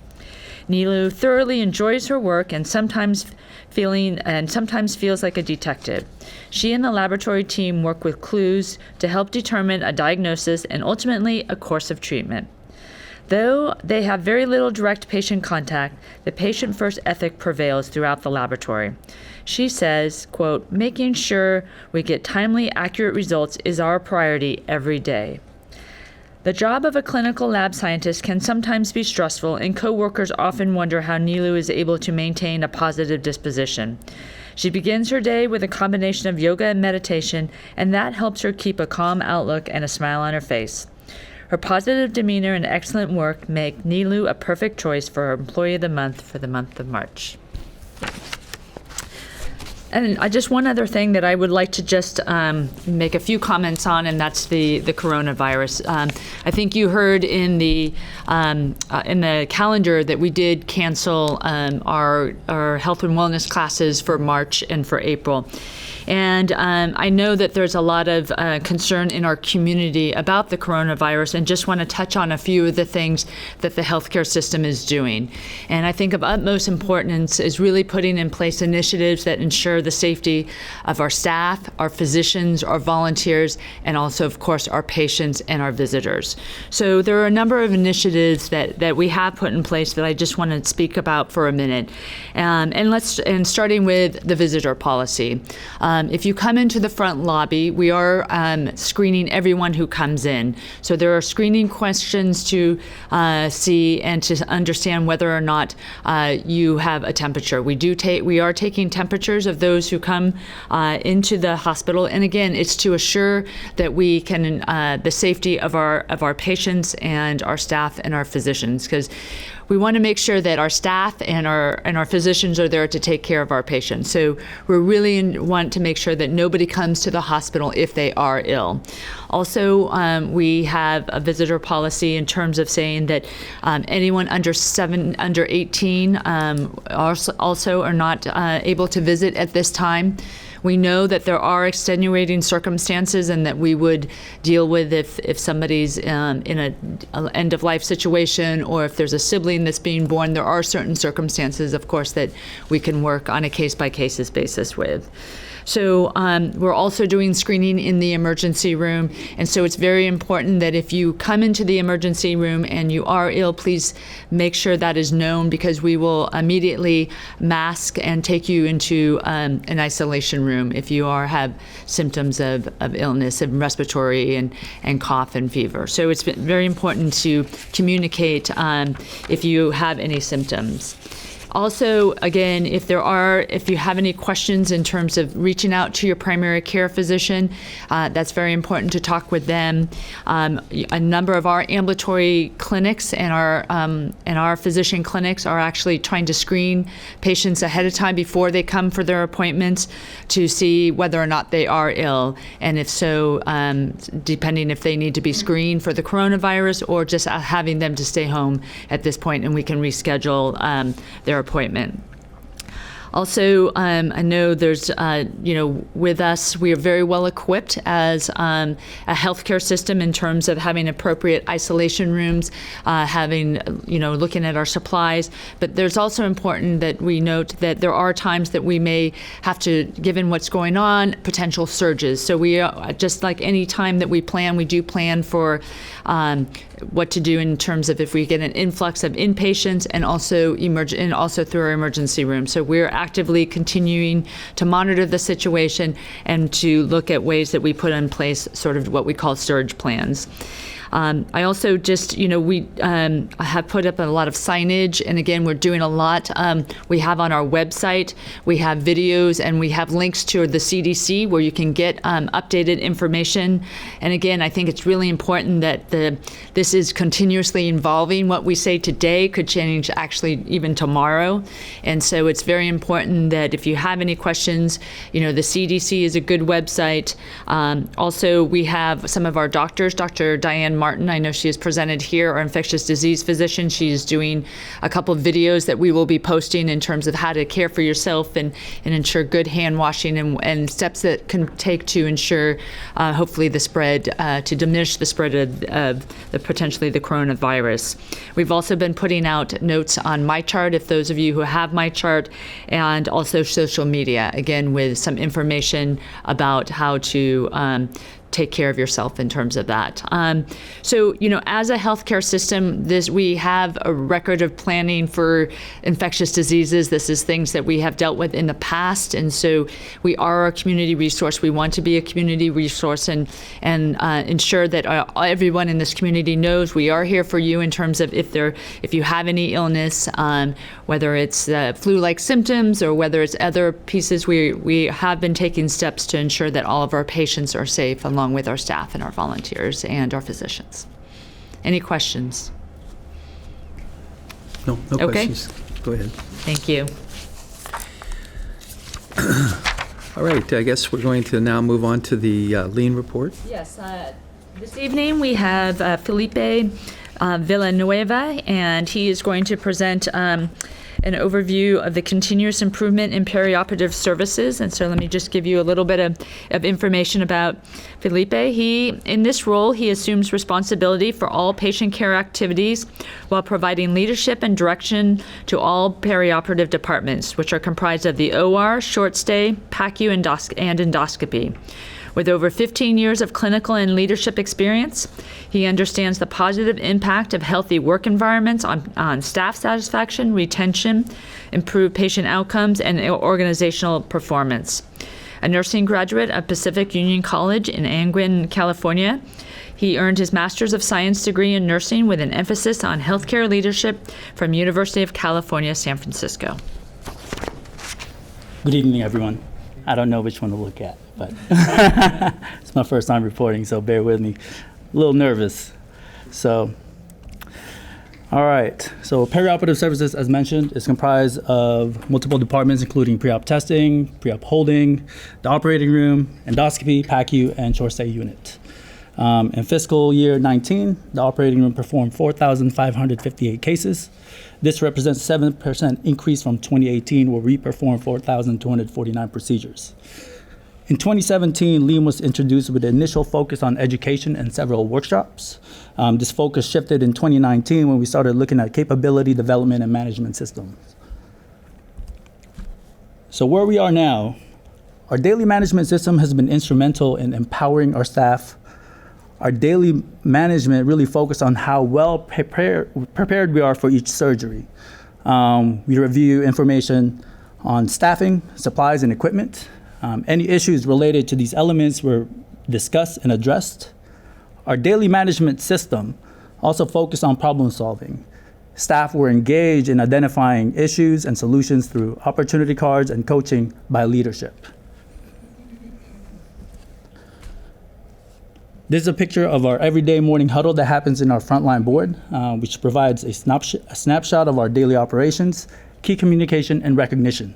Nilu thoroughly enjoys her work and sometimes feels like a detective. She and the laboratory team work with clues to help determine a diagnosis and ultimately a course of treatment. Though they have very little direct patient contact, the patient-first ethic prevails throughout the laboratory. She says, quote, making sure we get timely, accurate results is our priority every day. The job of a clinical lab scientist can sometimes be stressful, and coworkers often wonder how Nilu is able to maintain a positive disposition. She begins her day with a combination of yoga and meditation, and that helps her keep a calm outlook and a smile on her face. Her positive demeanor and excellent work make Nilu a perfect choice for Employee of the Month for the month of March. And just one other thing that I would like to just make a few comments on, and that's the coronavirus. I think you heard in the calendar that we did cancel our health and wellness classes for March and for April. And I know that there's a lot of concern in our community about the coronavirus, and just want to touch on a few of the things that the healthcare system is doing. And I think of utmost importance is really putting in place initiatives that ensure the safety of our staff, our physicians, our volunteers, and also, of course, our patients and our visitors. So there are a number of initiatives that we have put in place that I just want to speak about for a minute. And starting with the visitor policy. If you come into the front lobby, we are screening everyone who comes in. So there are screening questions to see and to understand whether or not you have a temperature. We are taking temperatures of those who come into the hospital, and again, it's to assure that we can the safety of our patients and our staff and our physicians, because we want to make sure that our staff and our physicians are there to take care of our patients. So we really want to make sure that nobody comes to the hospital if they are ill. Also, we have a visitor policy in terms of saying that anyone under 18 also are not able to visit at this time. We know that there are extenuating circumstances and that we would deal with if somebody's in an end-of-life situation, or if there's a sibling that's being born. There are certain circumstances, of course, that we can work on a case-by-case basis with. So we're also doing screening in the emergency room, and so it's very important that if you come into the emergency room and you are ill, please make sure that is known, because we will immediately mask and take you into an isolation room if you have symptoms of illness, of respiratory and cough and fever. So it's very important to communicate if you have any symptoms. Also, again, if you have any questions in terms of reaching out to your primary care physician, that's very important to talk with them. A number of our ambulatory clinics and our physician clinics are actually trying to screen patients ahead of time before they come for their appointments to see whether or not they are ill, and if so, depending if they need to be screened for the coronavirus or just having them to stay home at this point, and we can reschedule their appointment. Also, I know there's, with us, we are very well equipped as a healthcare system in terms of having appropriate isolation rooms, looking at our supplies. But there's also important that we note that there are times that we may have to, given what's going on, potential surges. So we are, just like any time that we do plan for what to do in terms of if we get an influx of inpatients and also through our emergency room. So we're actively continuing to monitor the situation and to look at ways that we put in place sort of what we call surge plans. I also just, we have put up a lot of signage, and again, we're doing a lot. We have on our website, we have videos, and we have links to the CDC where you can get updated information. And again, I think it's really important that this is continuously evolving. What we say today could change actually even tomorrow. And so it's very important that if you have any questions, the CDC is a good website. Also, we have some of our doctors, Dr. Diane Martin, I know she is presented here, our infectious disease physician. She is doing a couple of videos that we will be posting in terms of how to care for yourself and ensure good hand washing and steps that can take to ensure hopefully the spread, to diminish the spread of potentially the coronavirus. We've also been putting out notes on MyChart, if those of you who have MyChart, and also social media, again, with some information about how to take care of yourself in terms of that. So, as a healthcare system, we have a record of planning for infectious diseases. This is things that we have dealt with in the past, and so we are a community resource. We want to be a community resource and ensure that everyone in this community knows we are here for you in terms of if you have any illness, whether it's flu-like symptoms or whether it's other pieces. We have been taking steps to ensure that all of our patients are safe, along with our staff and our volunteers and our physicians. Any questions? No Okay. questions. Go ahead. Thank you. All right, I guess we're going to now move on to the lien report. Yes, this evening we have Felipe Villanueva, and he is going to present an overview of the continuous improvement in perioperative services. And so let me just give you a little bit of information about Felipe. In this role, he assumes responsibility for all patient care activities while providing leadership and direction to all perioperative departments, which are comprised of the OR, short stay, PACU, and endoscopy. With over 15 years of clinical and leadership experience, he understands the positive impact of healthy work environments on staff satisfaction, retention, improved patient outcomes, and organizational performance. A nursing graduate of Pacific Union College in Angwin, California, he earned his Master's of Science degree in nursing with an emphasis on healthcare leadership from University of California, San Francisco. Good evening, everyone. I don't know which one to look at, but it's my first time reporting, so bear with me. A little nervous. So, all right. So perioperative services, as mentioned, is comprised of multiple departments, including pre-op testing, pre-op holding, the operating room, endoscopy, PACU, and short stay unit. In fiscal year 19, the operating room performed 4,558 cases. This represents a 7% increase from 2018, where we performed 4,249 procedures. In 2017, Lean was introduced with an initial focus on education and several workshops. This focus shifted in 2019 when we started looking at capability development and management systems. So where we are now, our daily management system has been instrumental in empowering our staff. Our daily management really focused on how well prepared we are for each surgery. We review information on staffing, supplies, and equipment. Any issues related to these elements were discussed and addressed. Our daily management system also focused on problem solving. Staff were engaged in identifying issues and solutions through opportunity cards and coaching by leadership. This is a picture of our everyday morning huddle that happens in our frontline board, which provides a snapshot of our daily operations, key communication, and recognition.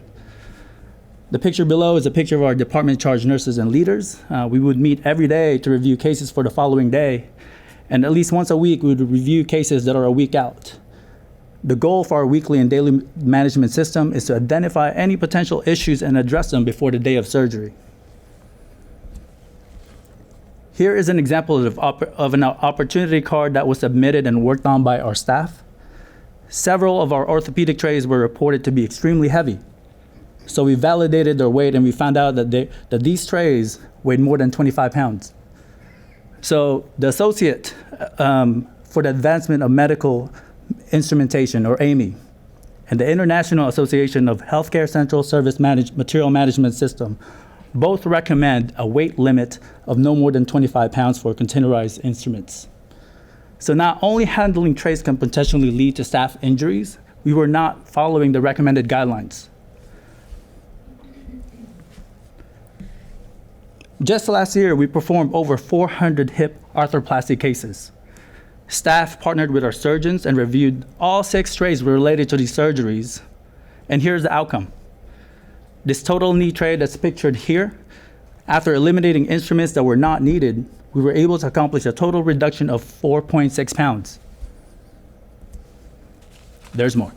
The picture below is a picture of our department charge nurses and leaders. We would meet every day to review cases for the following day, and at least once a week we would review cases that are a week out. The goal for our weekly and daily management system is to identify any potential issues and address them before the day of surgery. Here is an example of an opportunity card that was submitted and worked on by our staff. Several of our orthopedic trays were reported to be extremely heavy. So we validated their weight and we found out that these trays weighed more than 25 pounds. So the Associate for the Advancement of Medical Instrumentation, or AMI, and the International Association of Healthcare Central Service Material Management System both recommend a weight limit of no more than 25 pounds for containerized instruments. So not only handling trays can potentially lead to staff injuries, we were not following the recommended guidelines. Just last year, we performed over 400 hip arthroplasty cases. Staff partnered with our surgeons and reviewed all 6 trays related to these surgeries. And here's the outcome. This total knee tray that's pictured here, after eliminating instruments that were not needed, we were able to accomplish a total reduction of 4.6 pounds. There's more.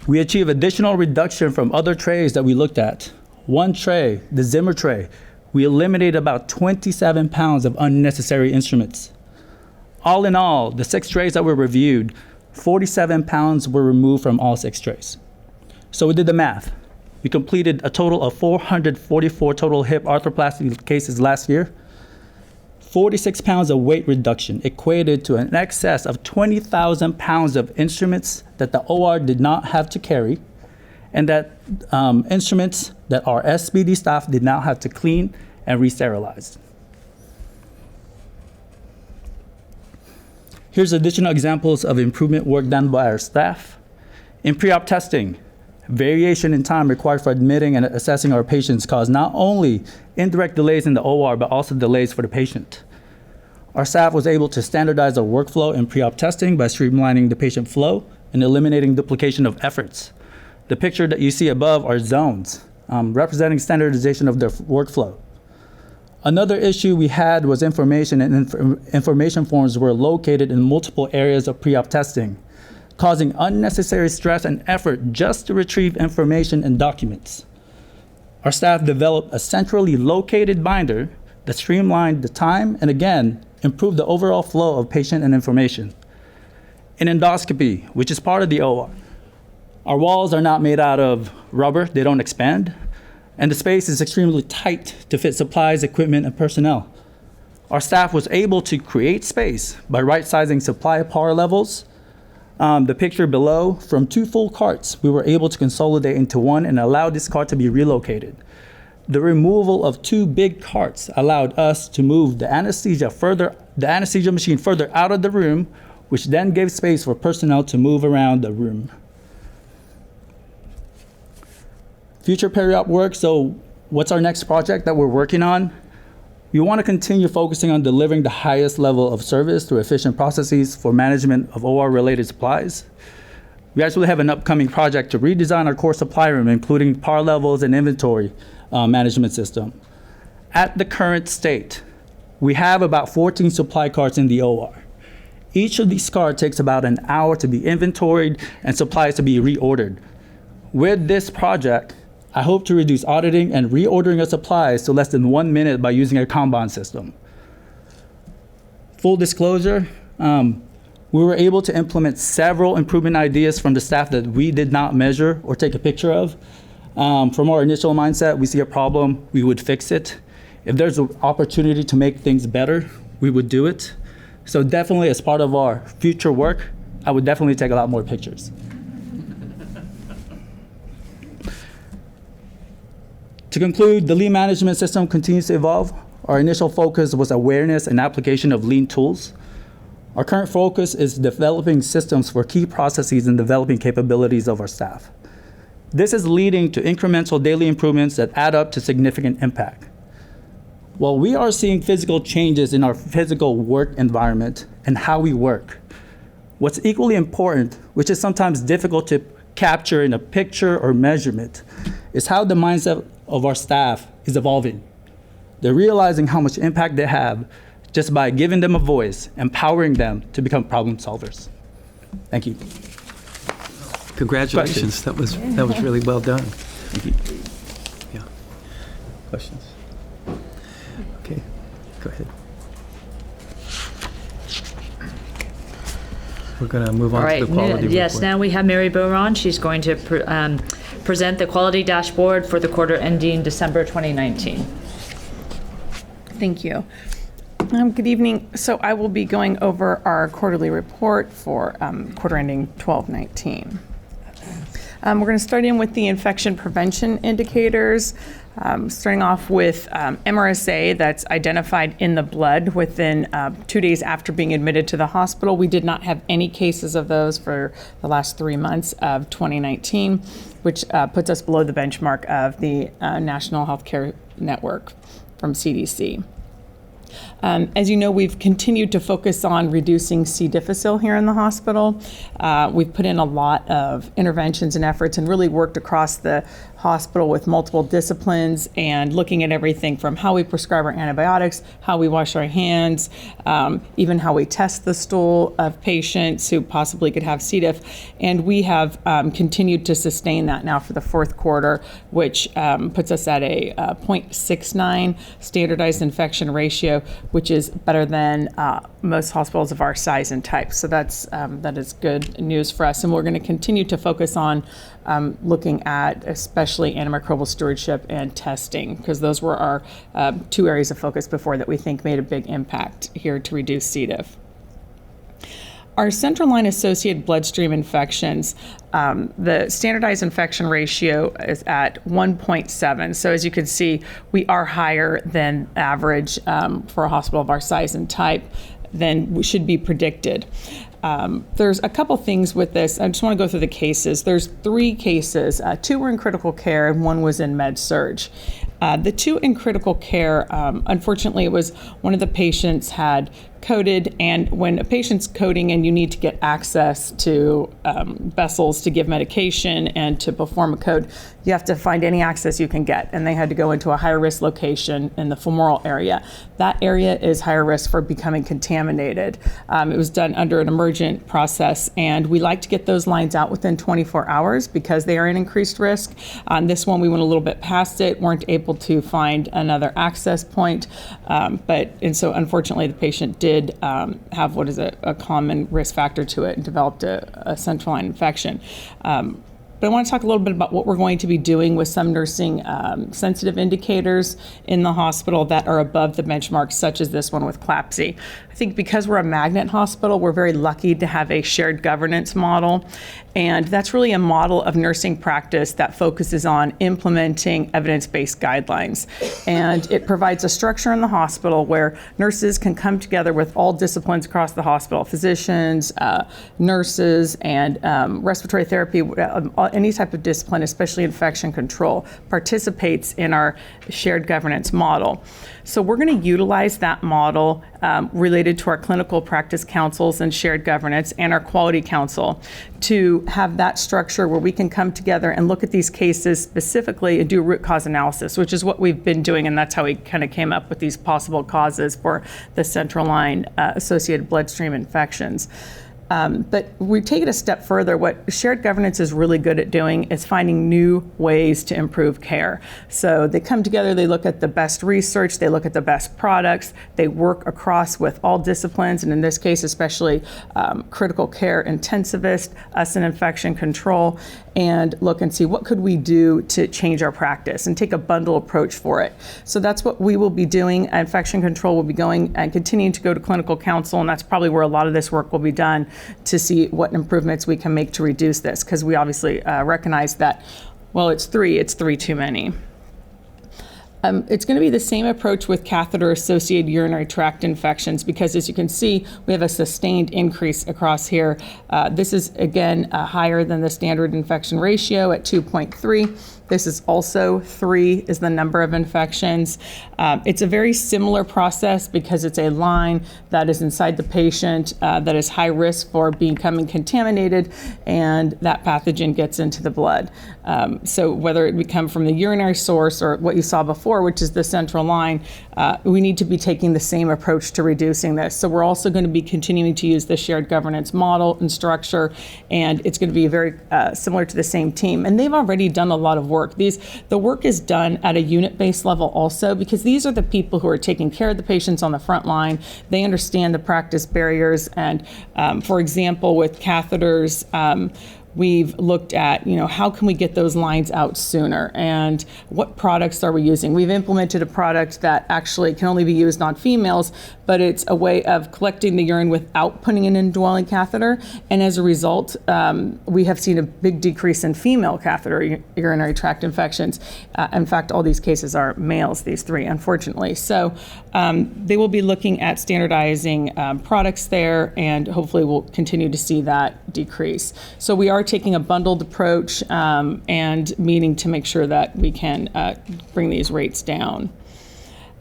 We achieved additional reduction from other trays that we looked at. One tray, the Zimmer tray, we eliminated about 27 pounds of unnecessary instruments. All in all, the 6 trays that were reviewed, 47 pounds were removed from all 6 trays. So we did the math. We completed a total of 444 total hip arthroplasty cases last year. 46 pounds of weight reduction equated to an excess of 20,000 pounds of instruments that the OR did not have to carry, and that instruments that our SBD staff did not have to clean and re-sterilize. Here's additional examples of improvement work done by our staff. In pre-op testing, variation in time required for admitting and assessing our patients caused not only indirect delays in the OR, but also delays for the patient. Our staff was able to standardize our workflow in pre-op testing by streamlining the patient flow and eliminating duplication of efforts. The picture that you see above are zones, representing standardization of their workflow. Another issue we had was information, and information forms were located in multiple areas of pre-op testing. causing unnecessary stress and effort just to retrieve information and documents. Our staff developed a centrally located binder that streamlined the time and, again, improved the overall flow of patient and information. In endoscopy, which is part of the OR, our walls are not made out of rubber, they don't expand, and the space is extremely tight to fit supplies, equipment, and personnel. Our staff was able to create space by right-sizing supply power levels. The picture below, from 2 full carts, we were able to consolidate into one and allow this cart to be relocated. The removal of 2 big carts allowed us to move the anesthesia machine further out of the room, which then gave space for personnel to move around the room. Future Periop work, so what's our next project that we're working on? We want to continue focusing on delivering the highest level of service through efficient processes for management of OR-related supplies. We actually have an upcoming project to redesign our core supply room, including power levels and inventory management system. At the current state, we have about 14 supply carts in the OR. Each of these carts takes about an hour to be inventoried and supplies to be reordered. With this project, I hope to reduce auditing and reordering of supplies to less than 1 minute by using a Kanban system. Full disclosure, we were able to implement several improvement ideas from the staff that we did not measure or take a picture of. From our initial mindset, we see a problem, we would fix it. If there's an opportunity to make things better, we would do it. So definitely as part of our future work, I would definitely take a lot more pictures. To conclude, the lean management system continues to evolve. Our initial focus was awareness and application of lean tools. Our current focus is developing systems for key processes and developing capabilities of our staff. This is leading to incremental daily improvements that add up to significant impact. While we are seeing physical changes in our physical work environment and how we work, what's equally important, which is sometimes difficult to capture in a picture or measurement, is how the mindset of our staff is evolving. They're realizing how much impact they have just by giving them a voice, empowering them to become problem solvers. Thank you. Congratulations. That was really well done. Thank you. Yeah. Questions? Okay, go ahead. We're going to move on All right. to the quality Yes, report. now we have Mary Boron. She's going to present the quality dashboard for the quarter ending December 2019. Thank you. Good evening. So I will be going over our quarterly report for quarter ending 12/19. We're going to start in with the infection prevention indicators, starting off with MRSA that's identified in the blood within 2 days after being admitted to the hospital. We did not have any cases of those for the last 3 months of 2019, which puts us below the benchmark of the National Healthcare Network from CDC. As you know, we've continued to focus on reducing C. difficile here in the hospital. We've put in a lot of interventions and efforts and really worked across the hospital with multiple disciplines and looking at everything from how we prescribe our antibiotics, how we wash our hands, even how we test the stool of patients who possibly could have C. diff. And we have continued to sustain that now for the fourth quarter, which puts us at a 0.69 standardized infection ratio, which is better than most hospitals of our size and type. So that is good news for us. And we're going to continue to focus on looking at especially antimicrobial stewardship and testing, because those were our 2 areas of focus before that we think made a big impact here to reduce C. diff. Our central line associated bloodstream infections, the standardized infection ratio is at 1.7. So as you can see, we are higher than average for a hospital of our size and type than we should be predicted. There's a couple things with this. I just want to go through the cases. There's 3 cases. 2 were in critical care and 1 was in med surg. The 2 in critical care, unfortunately, it was one of the patients had coded, and when a patient's coding and you need to get access to vessels to give medication and to perform a code, you have to find any access you can get. And they had to go into a higher risk location in the femoral area. That area is higher risk for becoming contaminated. It was done under an emergent process, and we like to get those lines out within 24 hours because they are an increased risk. On this one, we went a little bit past it, weren't able to find another access point, and so unfortunately the patient did have what is a common risk factor to it and developed a central line infection. But I want to talk a little bit about what we're going to be doing with some nursing sensitive indicators in the hospital that are above the benchmark, such as this one with CLABSI. I think because we're a magnet hospital, we're very lucky to have a shared governance model. And that's really a model of nursing practice that focuses on implementing evidence-based guidelines. And it provides a structure in the hospital where nurses can come together with all disciplines across the hospital, physicians, nurses, and respiratory therapy, any type of discipline, especially infection control, participates in our shared governance model. So we're going to utilize that model related to our clinical practice councils and shared governance and our quality council to have that structure where we can come together and look at these cases specifically and do root cause analysis, which is what we've been doing, and that's how we kind of came up with these possible causes for the central line associated bloodstream infections. But we take it a step further. What shared governance is really good at doing is finding new ways to improve care. So they come together, they look at the best research, they look at the best products, they work across with all disciplines, and in this case, especially critical care intensivist, us in infection control, and look and see what could we do to change our practice and take a bundle approach for it. So that's what we will be doing. Infection control will be going and continuing to go to clinical council, and that's probably where a lot of this work will be done to see what improvements we can make to reduce this, because we obviously recognize that, well, it's three too many. It's going to be the same approach with catheter-associated urinary tract infections because, as you can see, we have a sustained increase across here. This is, again, higher than the standard infection ratio at 2.3. This is also 3 is the number of infections. It's a very similar process because it's a line that is inside the patient that is high risk for becoming contaminated, and that pathogen gets into the blood. So whether it become from the urinary source or what you saw before, which is the central line, we need to be taking the same approach to reducing this. So we're also going to be continuing to use the shared governance model and structure, and it's going to be very similar to the same team. And they've already done a lot of work. The work is done at a unit-based level also because these are the people who are taking care of the patients on the front line. They understand the practice barriers, and for example, with catheters, we've looked at, how can we get those lines out sooner and what products are we using? We've implemented a product that actually can only be used on females, but it's a way of collecting the urine without putting an indwelling catheter. And as a result, we have seen a big decrease in female catheter urinary tract infections. In fact, all these cases are males, these 3, unfortunately. So they will be looking at standardizing products there, and hopefully we'll continue to see that decrease. So we are taking a bundled approach and meeting to make sure that we can bring these rates down.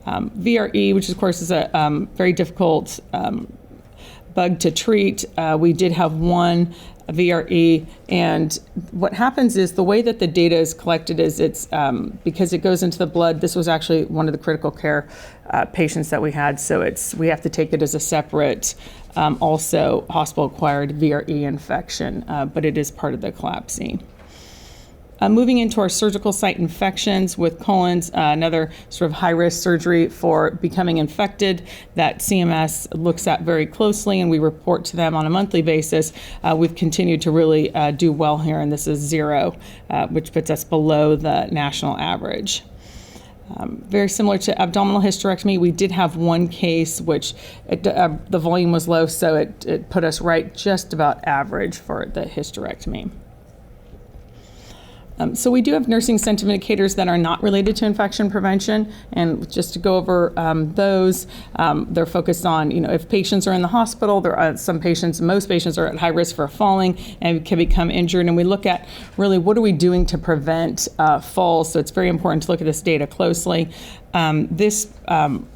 VRE, which of course is a very difficult bug to treat. We did have one VRE, and what happens is the way that the data is collected is it's because it goes into the blood. This was actually one of the critical care patients that we had, so we have to take it as a separate also hospital-acquired VRE infection, but it is part of the CLABSI. Moving into our surgical site infections with colons, another sort of high-risk surgery for becoming infected that CMS looks at very closely, and we report to them on a monthly basis. We've continued to really do well here, and this is 0, which puts us below the national average. Very similar to abdominal hysterectomy, we did have one case which the volume was low, so it put us right just about average for the hysterectomy. So we do have nursing sensitive indicators that are not related to infection prevention, and just to go over those, they're focused on, if patients are in the hospital, there are most patients are at high risk for falling and can become injured, and we look at really what are we doing to prevent falls, so it's very important to look at this data closely. This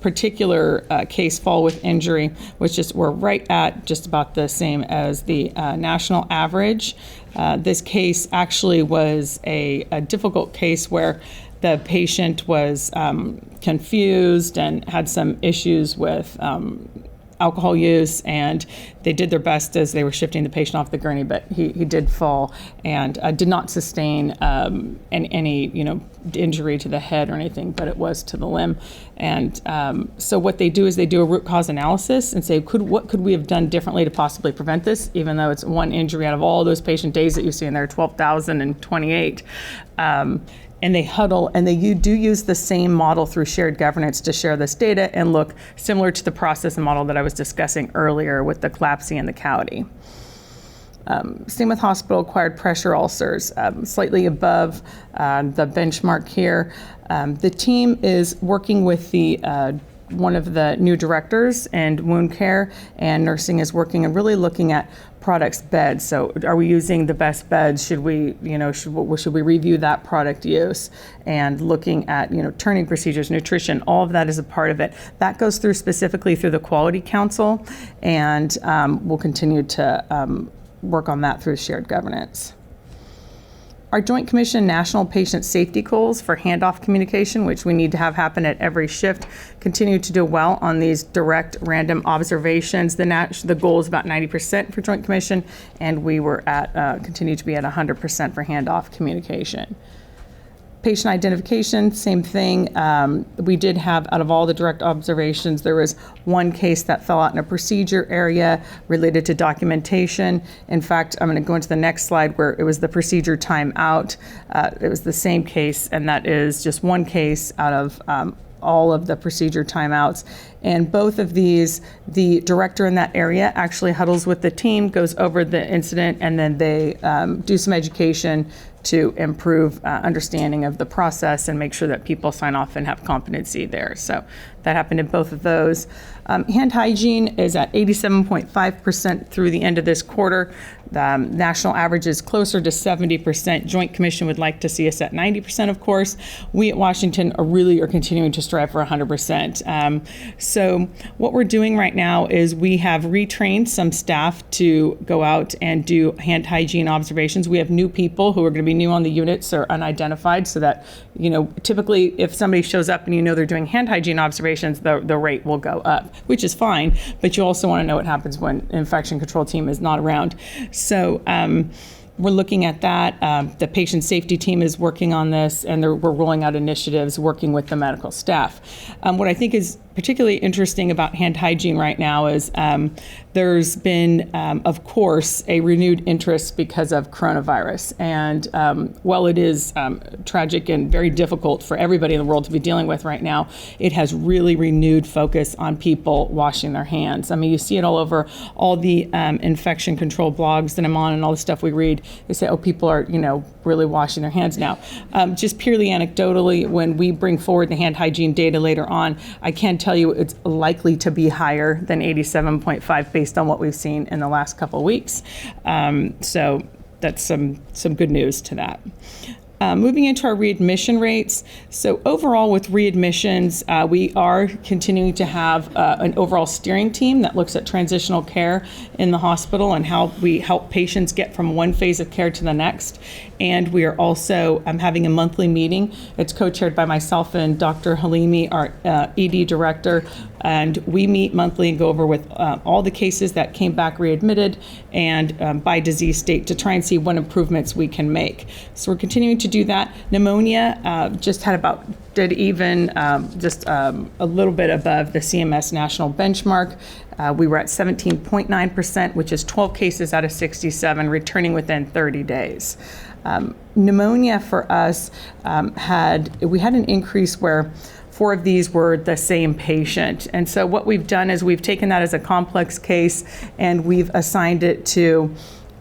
particular case, fall with injury, we're right at just about the same as the national average. This case actually was a difficult case where the patient was confused and had some issues with alcohol use, and they did their best as they were shifting the patient off the gurney, but he did fall and did not sustain any injury to the head or anything, but it was to the limb. And so what they do is they do a root cause analysis and say, what could we have done differently to possibly prevent this, even though it's one injury out of all those patient days that you see in there, 12,028. And they huddle, and they do use the same model through shared governance to share this data and look similar to the process and model that I was discussing earlier with the collapsing and the cavity. Same with hospital-acquired pressure ulcers, slightly above the benchmark here. The team is working with one of the new directors, and wound care and nursing is working and really looking at products, beds. So are we using the best beds? Should we review that product use? And looking at, turning procedures, nutrition, all of that is a part of it. That goes through specifically through the Quality Council, and we'll continue to work on that through shared governance. Our Joint Commission national patient safety goals for handoff communication, which we need to have happen at every shift, continue to do well on these direct random observations. The goal is about 90% for Joint Commission, and we were continue to be at 100% for handoff communication. Patient identification, same thing. We did have, out of all the direct observations, there was one case that fell out in a procedure area related to documentation. In fact, I'm going to go into the next slide where it was the procedure timeout. It was the same case, and that is just one case out of all of the procedure timeouts. And both of these, the director in that area actually huddles with the team, goes over the incident, and then they do some education to improve understanding of the process and make sure that people sign off and have competency there. So that happened in both of those. Hand hygiene is at 87.5% through the end of this quarter. The national average is closer to 70%. Joint Commission would like to see us at 90%, of course. We at Washington are continuing to strive for 100%. So what we're doing right now is we have retrained some staff to go out and do hand hygiene observations. We have new people who are going to be new on the units or unidentified, so that, typically if somebody shows up and they're doing hand hygiene observations, the rate will go up, which is fine, but you also want to know what happens when infection control team is not around. So we're looking at that. The patient safety team is working on this, and we're rolling out initiatives working with the medical staff. What I think is particularly interesting about hand hygiene right now is there's been, of course, a renewed interest because of coronavirus. And while it is tragic and very difficult for everybody in the world to be dealing with right now, it has really renewed focus on people washing their hands. I mean, you see it all over all the infection control blogs that I'm on and all the stuff we read. They say, people are, really washing their hands now. Just purely anecdotally, when we bring forward the hand hygiene data later on, I can tell you it's likely to be higher than 87.5 based on what we've seen in the last couple of weeks. So that's some good news to that. Moving into our readmission rates. So overall with readmissions, we are continuing to have an overall steering team that looks at transitional care in the hospital and how we help patients get from one phase of care to the next. And we are also having a monthly meeting. It's co-chaired by myself and Dr. Halimi, our ED director. And we meet monthly and go over with all the cases that came back readmitted and by disease state to try and see what improvements we can make. So we're continuing to do that. Pneumonia just a little bit above the CMS national benchmark. We were at 17.9%, which is 12 cases out of 67 returning within 30 days. Pneumonia for us we had an increase where 4 of these were the same patient. And so what we've done is we've taken that as a complex case and we've assigned it to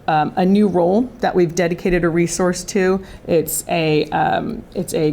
a new role that we've dedicated a resource to. It's a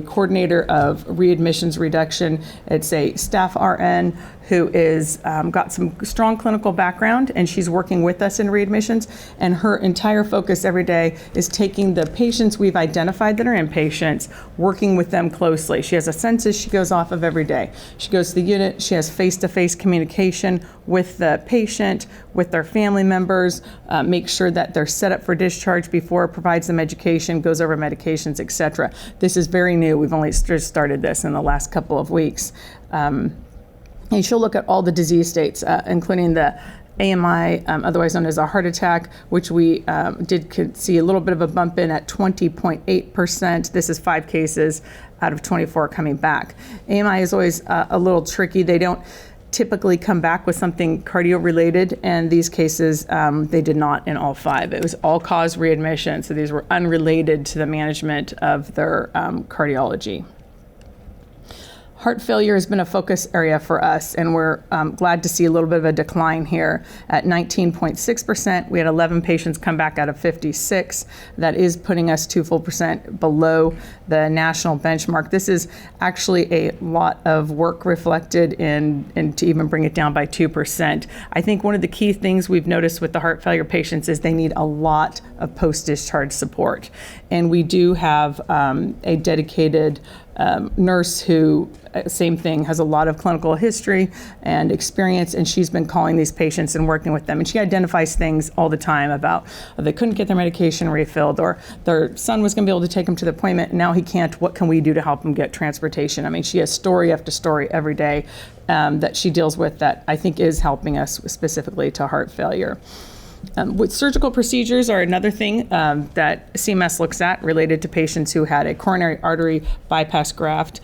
coordinator of readmissions reduction. It's a staff RN who is got some strong clinical background, and she's working with us in readmissions. And her entire focus every day is taking the patients we've identified that are inpatients, working with them closely. She has a census she goes off of every day. She goes to the unit, she has face-to-face communication with the patient, with their family members, make sure that they're set up for discharge before, provides them education, goes over medications, etc. This is very new. We've only just started this in the last couple of weeks. And she'll look at all the disease states, including the AMI, otherwise known as a heart attack, which we could see a little bit of a bump in at 20.8%. This is 5 cases out of 24 coming back. AMI is always a little tricky. They don't typically come back with something cardio-related, and these cases, they did not in all 5. It was all-cause readmission, so these were unrelated to the management of their cardiology. Heart failure has been a focus area for us, and we're glad to see a little bit of a decline here at 19.6%. We had 11 patients come back out of 56. That is putting us 2 full percent below the national benchmark. This is actually a lot of work reflected in to even bring it down by 2%. I think one of the key things we've noticed with the heart failure patients is they need a lot of post-discharge support. And we do have a dedicated nurse who, same thing, has a lot of clinical history and experience, and she's been calling these patients and working with them. And she identifies things all the time about they couldn't get their medication refilled, or their son was going to be able to take them to the appointment, and now he can't. What can we do to help him get transportation? I mean, she has story after story every day that she deals with that I think is helping us specifically to heart failure. With surgical procedures are another thing that CMS looks at related to patients who had a coronary artery bypass graft.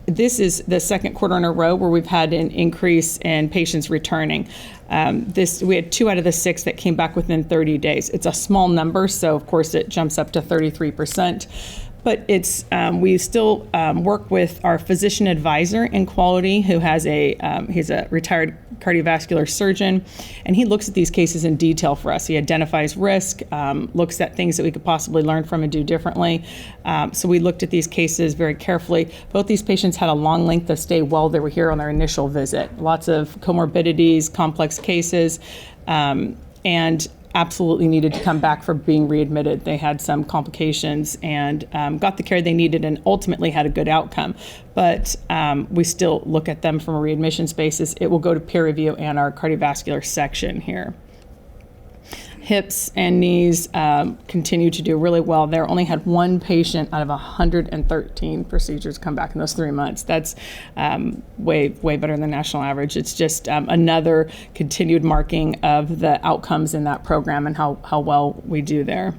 This is the second quarter in a row where we've had an increase in patients returning. We had 2 out of the 6 that came back within 30 days. It's a small number, so of course it jumps up to 33%. But it's we still work with our physician advisor in quality, who has he's a retired cardiovascular surgeon, and he looks at these cases in detail for us. He identifies risk, looks at things that we could possibly learn from and do differently. So we looked at these cases very carefully. Both these patients had a long length of stay while they were here on their initial visit. Lots of comorbidities, complex cases, and absolutely needed to come back for being readmitted. They had some complications and got the care they needed and ultimately had a good outcome. But we still look at them from a readmissions basis. It will go to peer review and our cardiovascular section here. Hips and knees continue to do really well. There only had 1 patient out of 113 procedures come back in those 3 months. That's way better than the national average. It's just another continued marking of the outcomes in that program and how well we do there.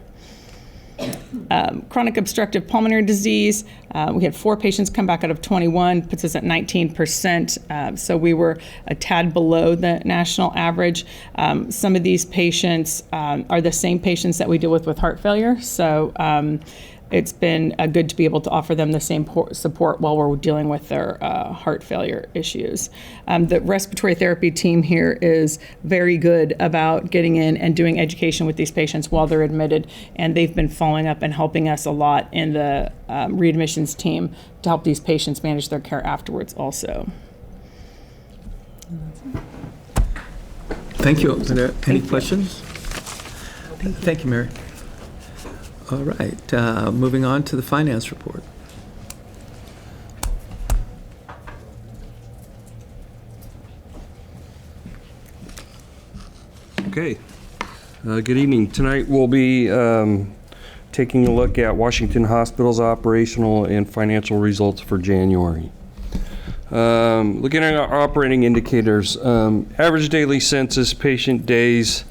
Chronic obstructive pulmonary disease, we had 4 patients come back out of 21, puts us at 19%. So we were a tad below the national average. Some of these patients are the same patients that we deal with heart failure. So it's been good to be able to offer them the same support while we're dealing with their heart failure issues. The respiratory therapy team here is very good about getting in and doing education with these patients while they're admitted, and they've been following up and helping us a lot in the readmissions team to help these patients manage their care afterwards also. Thank you. Are there any questions? Thank you, Mary. All right, moving on to the finance report. Okay, good evening. Tonight we'll be taking a look at Washington Hospital's operational and financial results for January. Looking at our operating indicators, average daily census patient days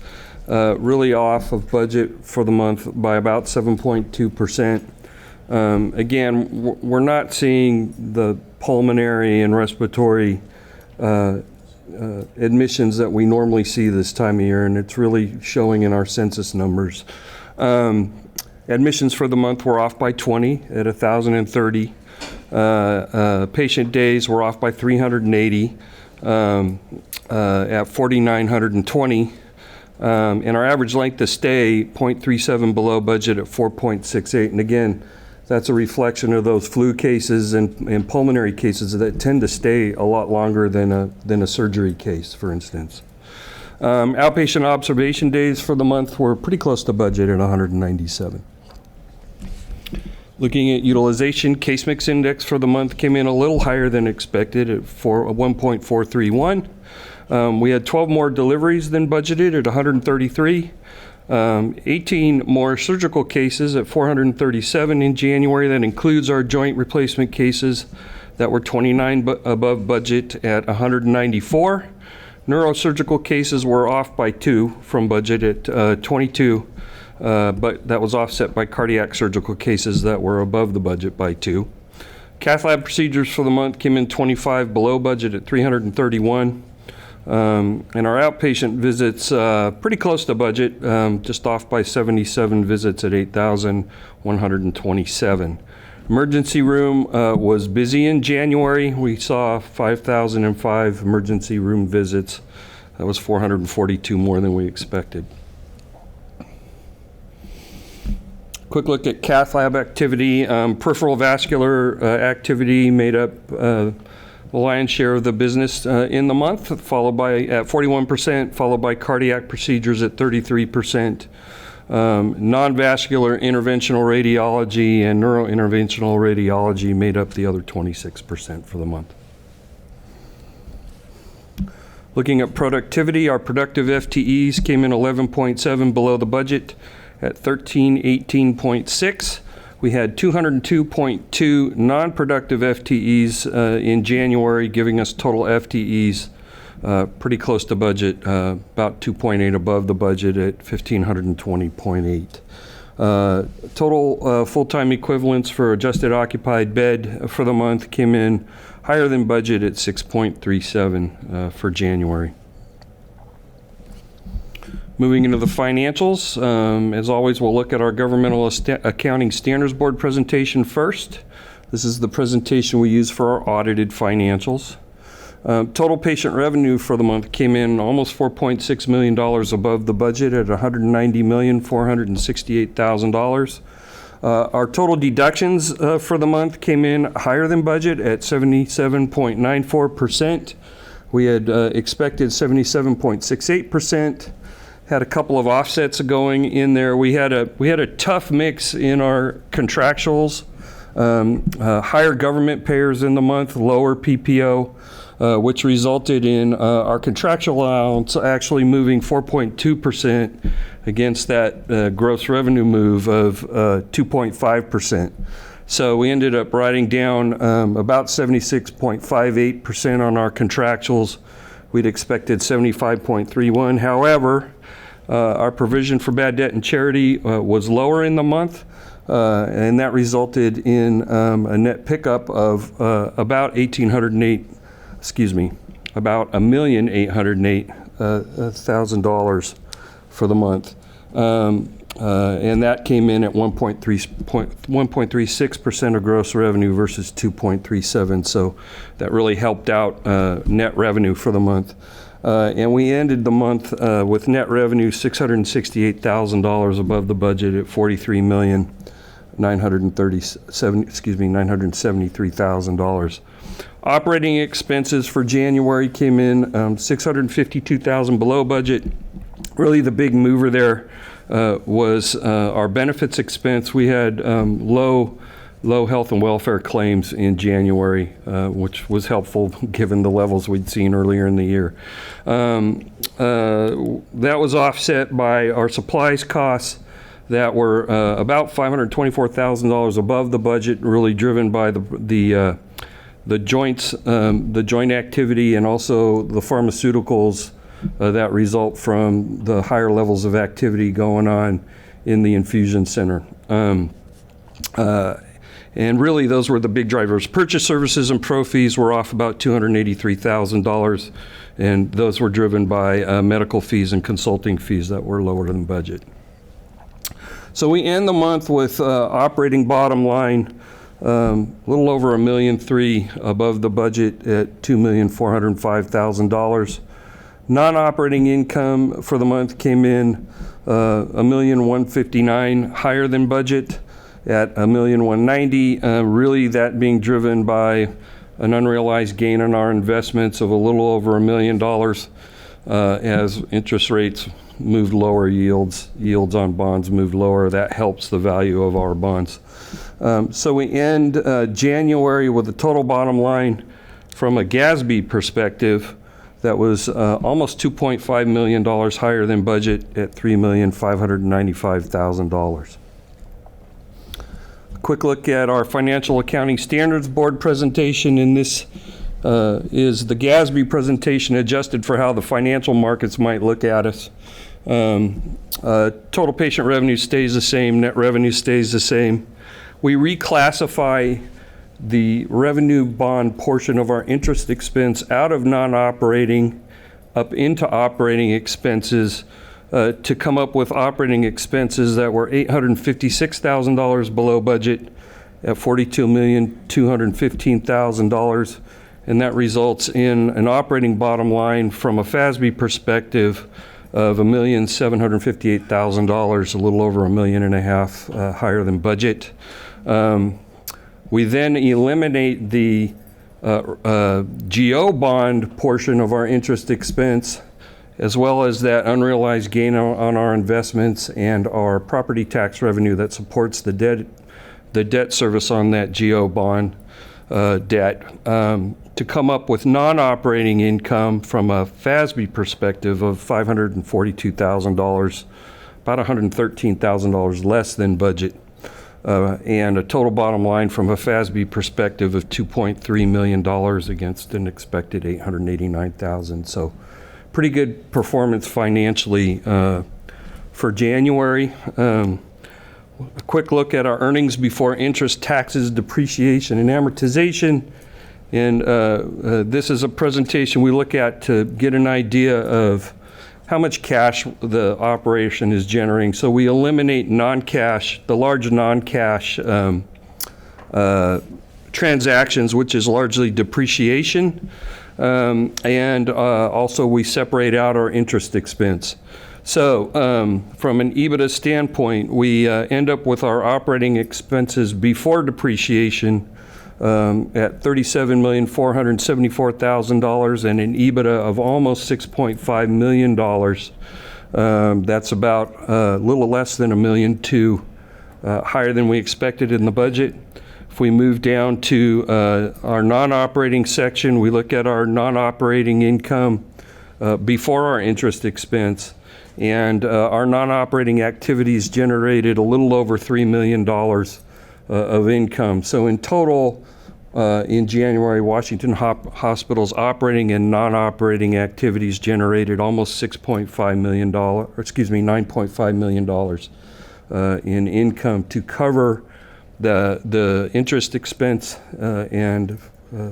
really off of budget for the month by about 7.2%. Again, we're not seeing the pulmonary and respiratory admissions that we normally see this time of year, and it's really showing in our census numbers. Admissions for the month were off by 20 at 1,030. Patient days were off by 380 at 4,920. And our average length of stay, 0.37 below budget at 4.68. And again, that's a reflection of those flu cases and pulmonary cases that tend to stay a lot longer than a surgery case, for instance. Outpatient observation days for the month were pretty close to budget at 197. Looking at utilization, case mix index for the month came in a little higher than expected at 1.431. We had 12 more deliveries than budgeted at 133. 18 more surgical cases at 437 in January. That includes our joint replacement cases that were 29 above budget at 194. Neurosurgical cases were off by 2 from budget at 22, but that was offset by cardiac surgical cases that were above the budget by 2. Cath lab procedures for the month came in 25 below budget at 331. And our outpatient visits, pretty close to budget, just off by 77 visits at 8,127. Emergency room was busy in January. We saw 5,005 emergency room visits. That was 442 more than we expected. Quick look at cath lab activity. Peripheral vascular activity made up the lion's share of the business in the month, followed by at 41%, followed by cardiac procedures at 33%. Non-vascular interventional radiology and neurointerventional radiology made up the other 26% for the month. Looking at productivity, our productive FTEs came in 11.7 below the budget at 1318.6. We had 202.2 non-productive FTEs in January, giving us total FTEs pretty close to budget, about 2.8 above the budget at 1,520.8. Total full-time equivalents for adjusted occupied bed for the month came in higher than budget at 6.37 for January. Moving into the financials, as always, we'll look at our Governmental Accounting Standards Board presentation first. This is the presentation we use for our audited financials. Total patient revenue for the month came in almost $4.6 million above the budget at $190,468,000. Our total deductions for the month came in higher than budget at 77.94%. We had expected 77.68%. Had a couple of offsets going in there. We had a tough mix in our contractuals. Higher government payers in the month, lower PPO, which resulted in our contractual allowance actually moving 4.2% against that gross revenue move of 2.5%. So we ended up writing down about 76.58% on our contractuals. We'd expected 75.31. However, our provision for bad debt and charity was lower in the month, and that resulted in a net pickup of about $1,808,000 for the month. And that came in at 1.36% of gross revenue versus 2.37. So that really helped out net revenue for the month. And we ended the month with net revenue $668,000 above the budget at $973,000. Operating expenses for January came in $652,000 below budget. Really the big mover there was our benefits expense. We had low health and welfare claims in January, which was helpful given the levels we'd seen earlier in the year. That was offset by our supplies costs that were about $524,000 above the budget, really driven by the joint activity and also the pharmaceuticals that result from the higher levels of activity going on in the infusion center. And really, those were the big drivers. Purchase services and pro fees were off about $283,000, and those were driven by medical fees and consulting fees that were lower than budget. So we end the month with operating bottom line a little over $1.3 million above the budget at $2,405,000. Non-operating income for the month came in $1,159,000 higher than budget at $1,190,000. Really, that being driven by an unrealized gain on our investments of a little over $1 million as interest rates moved lower, yields on bonds moved lower. That helps the value of our bonds. So we end January with a total bottom line from a GASB perspective that was almost $2.5 million higher than budget at $3,595,000. Quick look at our Financial Accounting Standards Board presentation, and this is the GASB presentation adjusted for how the financial markets might look at us. Total patient revenue stays the same, net revenue stays the same. We reclassify the revenue bond portion of our interest expense out of non-operating up into operating expenses to come up with operating expenses that were $856,000 below budget at $42,215,000. And that results in an operating bottom line from a FASB perspective of $1,758,000, a little over $1.5 million higher than budget. We then eliminate the GO bond portion of our interest expense, as well as that unrealized gain on our investments and our property tax revenue that supports the debt service on that GO bond debt, to come up with non-operating income from a FASB perspective of $542,000, about $113,000 less than budget. And a total bottom line from a FASB perspective of $2.3 million against an expected $889,000. So pretty good performance financially for January. A quick look at our earnings before interest, taxes, depreciation, and amortization. And this is a presentation we look at to get an idea of how much cash the operation is generating. So we eliminate non-cash, the large non-cash transactions, which is largely depreciation, and also we separate out our interest expense. So from an EBITDA standpoint, we end up with our operating expenses before depreciation at $37,474,000 and an EBITDA of almost $6.5 million. That's about a little less than $1.2 million higher than we expected in the budget. If we move down to our non-operating section, we look at our non-operating income before our interest expense, and our non-operating activities generated a little over $3 million of income. So in total, in January, Washington Hospital's operating and non-operating activities generated almost $9.5 million in income to cover the interest expense and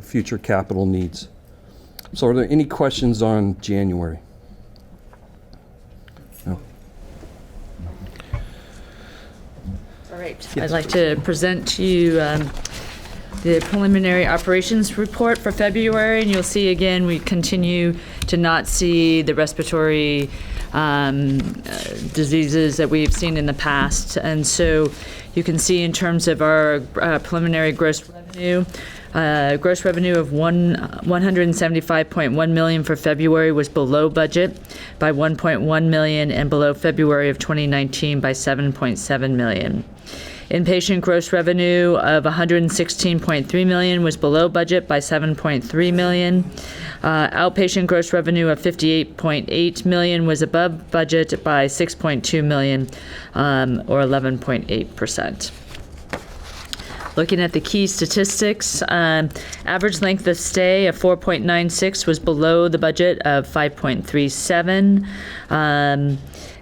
future capital needs. So are there any questions on January? No. All right. I'd like to present to you the preliminary operations report for February, and you'll see again we continue to not see the respiratory diseases that we've seen in the past. And so you can see in terms of our preliminary gross revenue of $175.1 million for February was below budget by $1.1 million and below February of 2019 by $7.7 million. Inpatient gross revenue of $116.3 million was below budget by $7.3 million. Outpatient gross revenue of $58.8 million was above budget by $6.2 million, or 11.8%. Looking at the key statistics, average length of stay of 4.96 was below the budget of 5.37.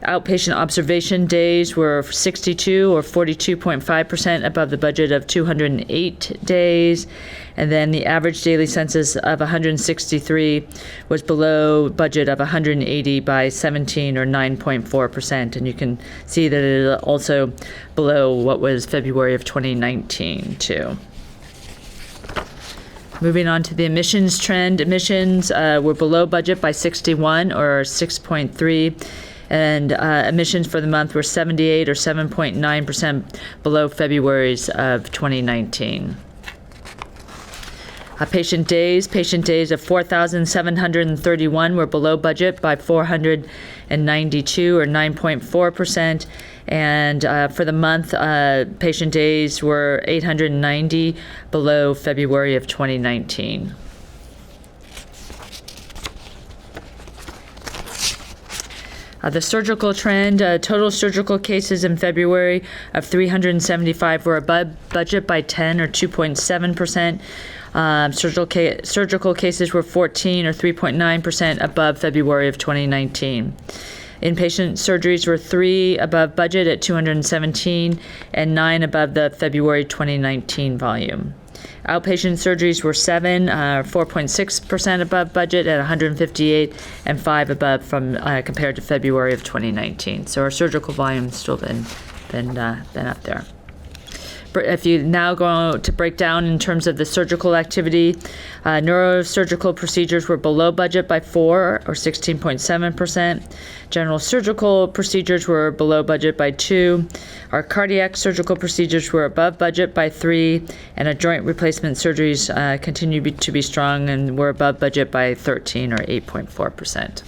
Outpatient observation days were 62 or 42.5% above the budget of 208 days. And then the average daily census of 163 was below budget of 180 by 17 or 9.4%. And you can see that it is also below what was February of 2019 too. Moving on to the admissions trend. Admissions were below budget by 61 or 6.3, and admissions for the month were 78 or 7.9% below February's of 2019. Patient days of 4,731 were below budget by 492 or 9.4%. And for the month, patient days were 890 below February of 2019. The surgical trend, total surgical cases in February of 375 were above budget by 10 or 2.7%. Surgical cases were 14 or 3.9% above February of 2019. Inpatient surgeries were 3 above budget at 217 and 9 above the February 2019 volume. Outpatient surgeries were 7, 4.6% above budget at 158 and 5 above from compared to February of 2019. So our surgical volume's still been up there. If you now go to break down in terms of the surgical activity, neurosurgical procedures were below budget by 4 or 16.7%. General surgical procedures were below budget by 2. Our cardiac surgical procedures were above budget by 3, and our joint replacement surgeries continue to be strong and were above budget by 13 or 8.4%.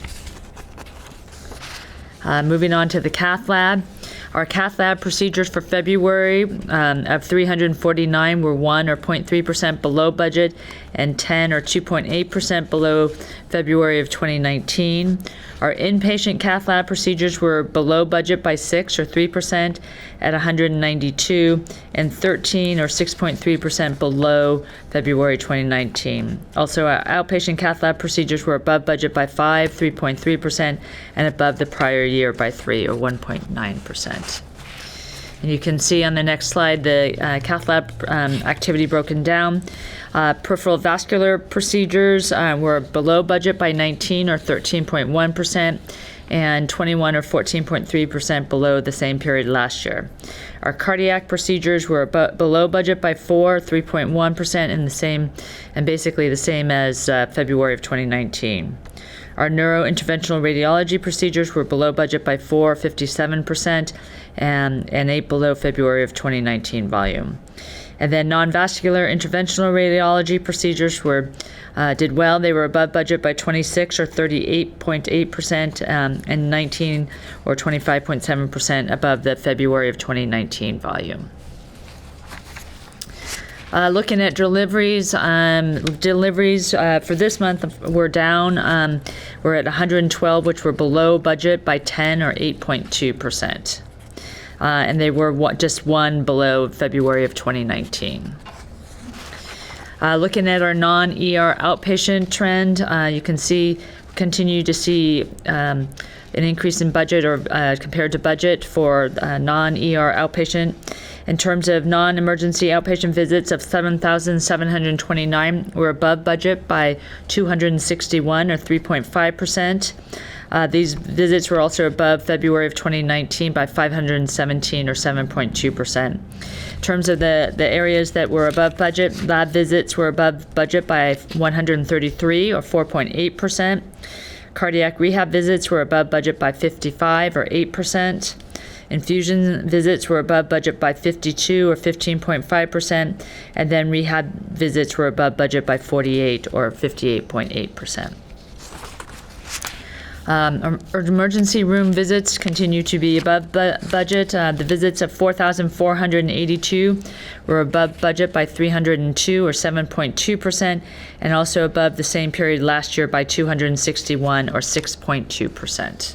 Moving on to the cath lab. Our cath lab procedures for February of 349 were 1 or 0.3% below budget and 10 or 2.8% below February of 2019. Our inpatient cath lab procedures were below budget by 6 or 3% at 192 and 13 or 6.3% below February 2019. Also, our outpatient cath lab procedures were above budget by 5, 3.3%, and above the prior year by 3 or 1.9%. And you can see on the next slide the cath lab activity broken down. Peripheral vascular procedures were below budget by 19 or 13.1%, and 21 or 14.3% below the same period last year. Our cardiac procedures were below budget by 4, 3.1%, and basically the same as February of 2019. Our neurointerventional radiology procedures were below budget by 4, 57%, and 8 below February of 2019 volume. And then non-vascular interventional radiology procedures did well. They were above budget by 26 or 38.8%, and 19 or 25.7% above the February of 2019 volume. Looking at deliveries, for this month were down. We're at 112, which were below budget by 10 or 8.2%. And they were just 1 below February of 2019. Looking at our non-ER outpatient trend, you can continue to see an increase in budget or compared to budget for non-ER outpatient. In terms of non-emergency outpatient visits of 7,729 were above budget by 261 or 3.5%. These visits were also above February of 2019 by 517 or 7.2%. In terms of the areas that were above budget, lab visits were above budget by 133 or 4.8%. Cardiac rehab visits were above budget by 55 or 8%. Infusion visits were above budget by 52 or 15.5%, and then rehab visits were above budget by 48 or 58.8%. Emergency room visits continue to be above budget. The visits of 4,482 were above budget by 302 or 7.2%, and also above the same period last year by 261 or 6.2%.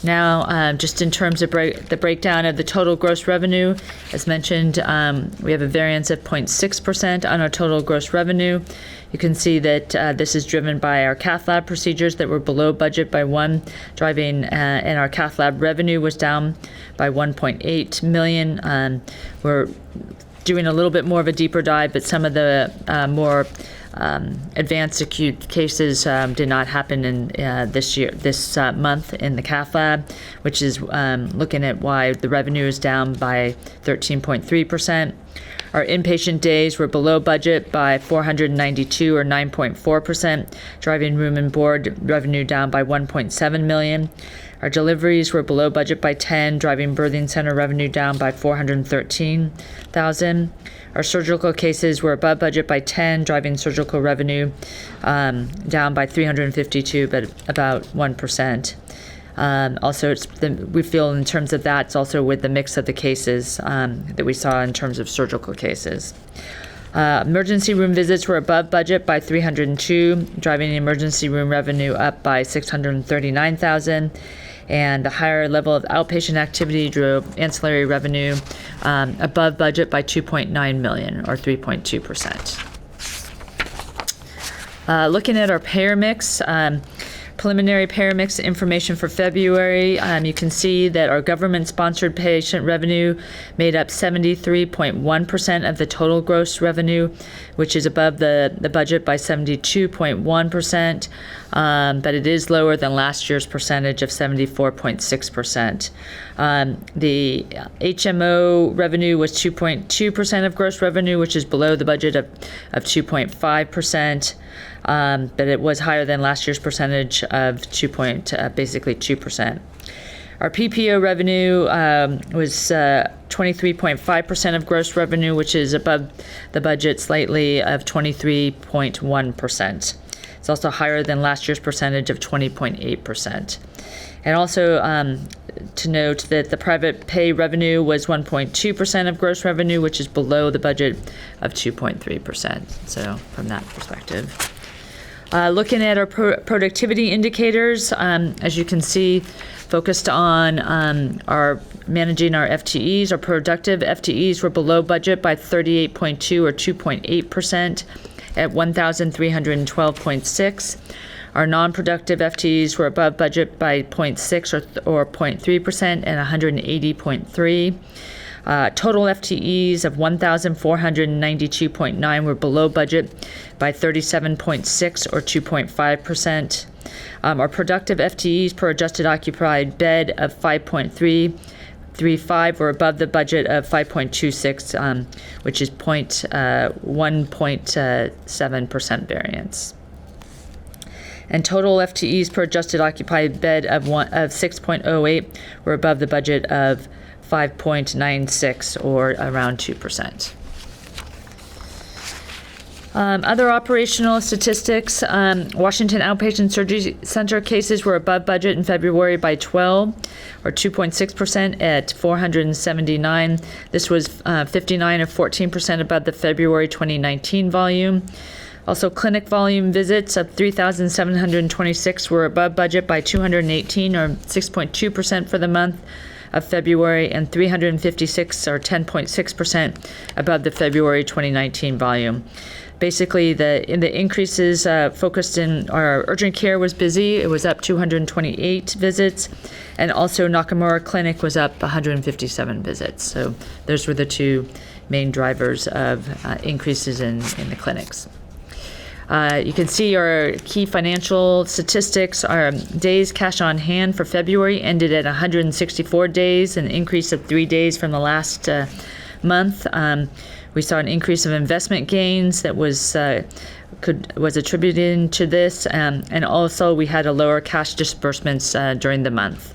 Now, just in terms of the breakdown of the total gross revenue, as mentioned, we have a variance of 0.6% on our total gross revenue. You can see that this is driven by our cath lab procedures that were below budget by 1, and our cath lab revenue was down by 1.8 million. We're doing a little bit more of a deeper dive, but some of the more advanced acute cases did not happen in this month in the cath lab, which is looking at why the revenue is down by 13.3%. Our inpatient days were below budget by 492 or 9.4%, driving room and board revenue down by 1.7 million. Our deliveries were below budget by 10, driving birthing center revenue down by 413,000. Our surgical cases were above budget by 10, driving surgical revenue down by 352, but about 1%. Also, we feel in terms of that, it's also with the mix of the cases that we saw in terms of surgical cases. Emergency room visits were above budget by 302, driving emergency room revenue up by 639,000. And the higher level of outpatient activity drove ancillary revenue above budget by 2.9 million, or 3.2%. Looking at our payer mix, preliminary payer mix information for February, you can see that our government-sponsored patient revenue made up 73.1% of the total gross revenue, which is above the budget by 72.1%, but it is lower than last year's percentage of 74.6%. The HMO revenue was 2.2% of gross revenue, which is below the budget of 2.5%. But it was higher than last year's percentage of basically 2%. Our PPO revenue was 23.5% of gross revenue, which is above the budget slightly of 23.1%. It's also higher than last year's percentage of 20.8%. And also to note that the private pay revenue was 1.2% of gross revenue, which is below the budget of 2.3%. So from that perspective. Looking at our productivity indicators, as you can see, focused on our managing our FTEs. Our productive FTEs were below budget by 38.2 or 2.8% at 1,312.6. Our non-productive FTEs were above budget by 0.6 or 0.3% at 180.3. Total FTEs of 1,492.9 were below budget by 37.6 or 2.5%. Our productive FTEs per adjusted occupied bed of 5.335 were above the budget of 5.26, which is 1.7% variance. And total FTEs per adjusted occupied bed of 6.08 were above the budget of 5.96 or around 2%. Other operational statistics, Washington Outpatient Surgery Center cases were above budget in February by 12 or 2.6% at 479. This was 59 or 14% above the February 2019 volume. Also, clinic volume visits of 3,726 were above budget by 218 or 6.2% for the month of February, and 356 or 10.6% above the February 2019 volume. Basically, the increases focused in our urgent care was busy. It was up 228 visits, and also Nakamura Clinic was up 157 visits. So those were the two main drivers of increases in the clinics. You can see our key financial statistics. Our days cash on hand for February ended at 164 days, an increase of 3 days from the last month. We saw an increase of investment gains that was attributed to this, and also we had a lower cash disbursements during the month.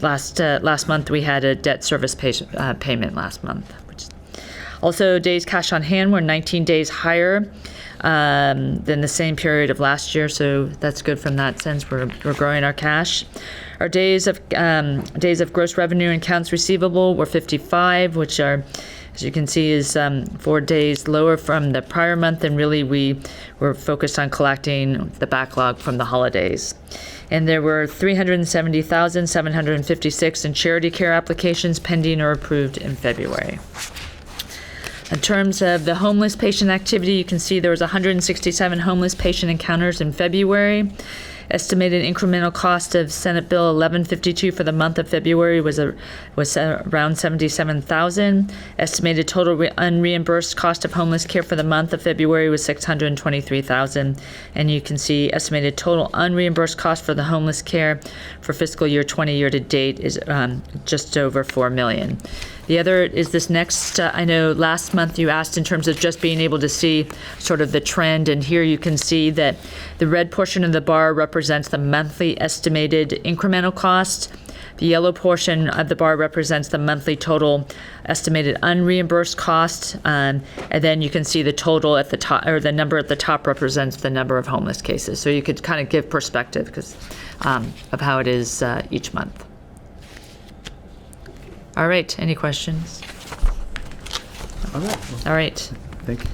Last month we had a debt service payment last month. Also, days cash on hand were 19 days higher than the same period of last year, so that's good from that sense. We're growing our cash. Our days of gross revenue and accounts receivable were 55, which are, as you can see, is 4 days lower from the prior month, and really we were focused on collecting the backlog from the holidays. And there were 370,756 in charity care applications pending or approved in February. In terms of the homeless patient activity, you can see there was 167 homeless patient encounters in February. Estimated incremental cost of Senate Bill 1152 for the month of February was around $77,000. Estimated total unreimbursed cost of homeless care for the month of February was $623,000. And you can see estimated total unreimbursed cost for the homeless care for fiscal year 20 year to date is just over $4 million. The other is this next, I know last month you asked in terms of just being able to see sort of the trend, and here you can see that the red portion of the bar represents the monthly estimated incremental cost. The yellow portion of the bar represents the monthly total estimated unreimbursed cost, and then you can see the total at the top, or the number at the top represents the number of homeless cases. So you could kind of give perspective because of how it is each month. All right, any questions? All right. All right, Thank you.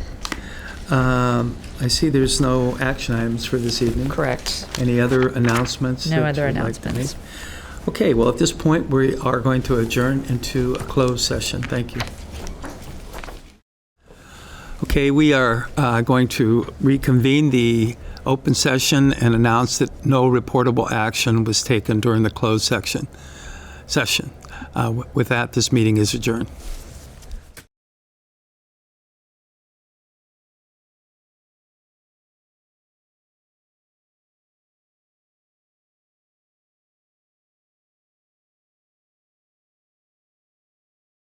I see there's no action items for this evening. correct. Any other announcements? No that other you'd like to announcements. make? Okay, well, at this point, we are going to adjourn into a closed session. Thank you. Okay, we are going to reconvene the open session and announce that no reportable action was taken during the closed session. With that, this meeting is adjourned.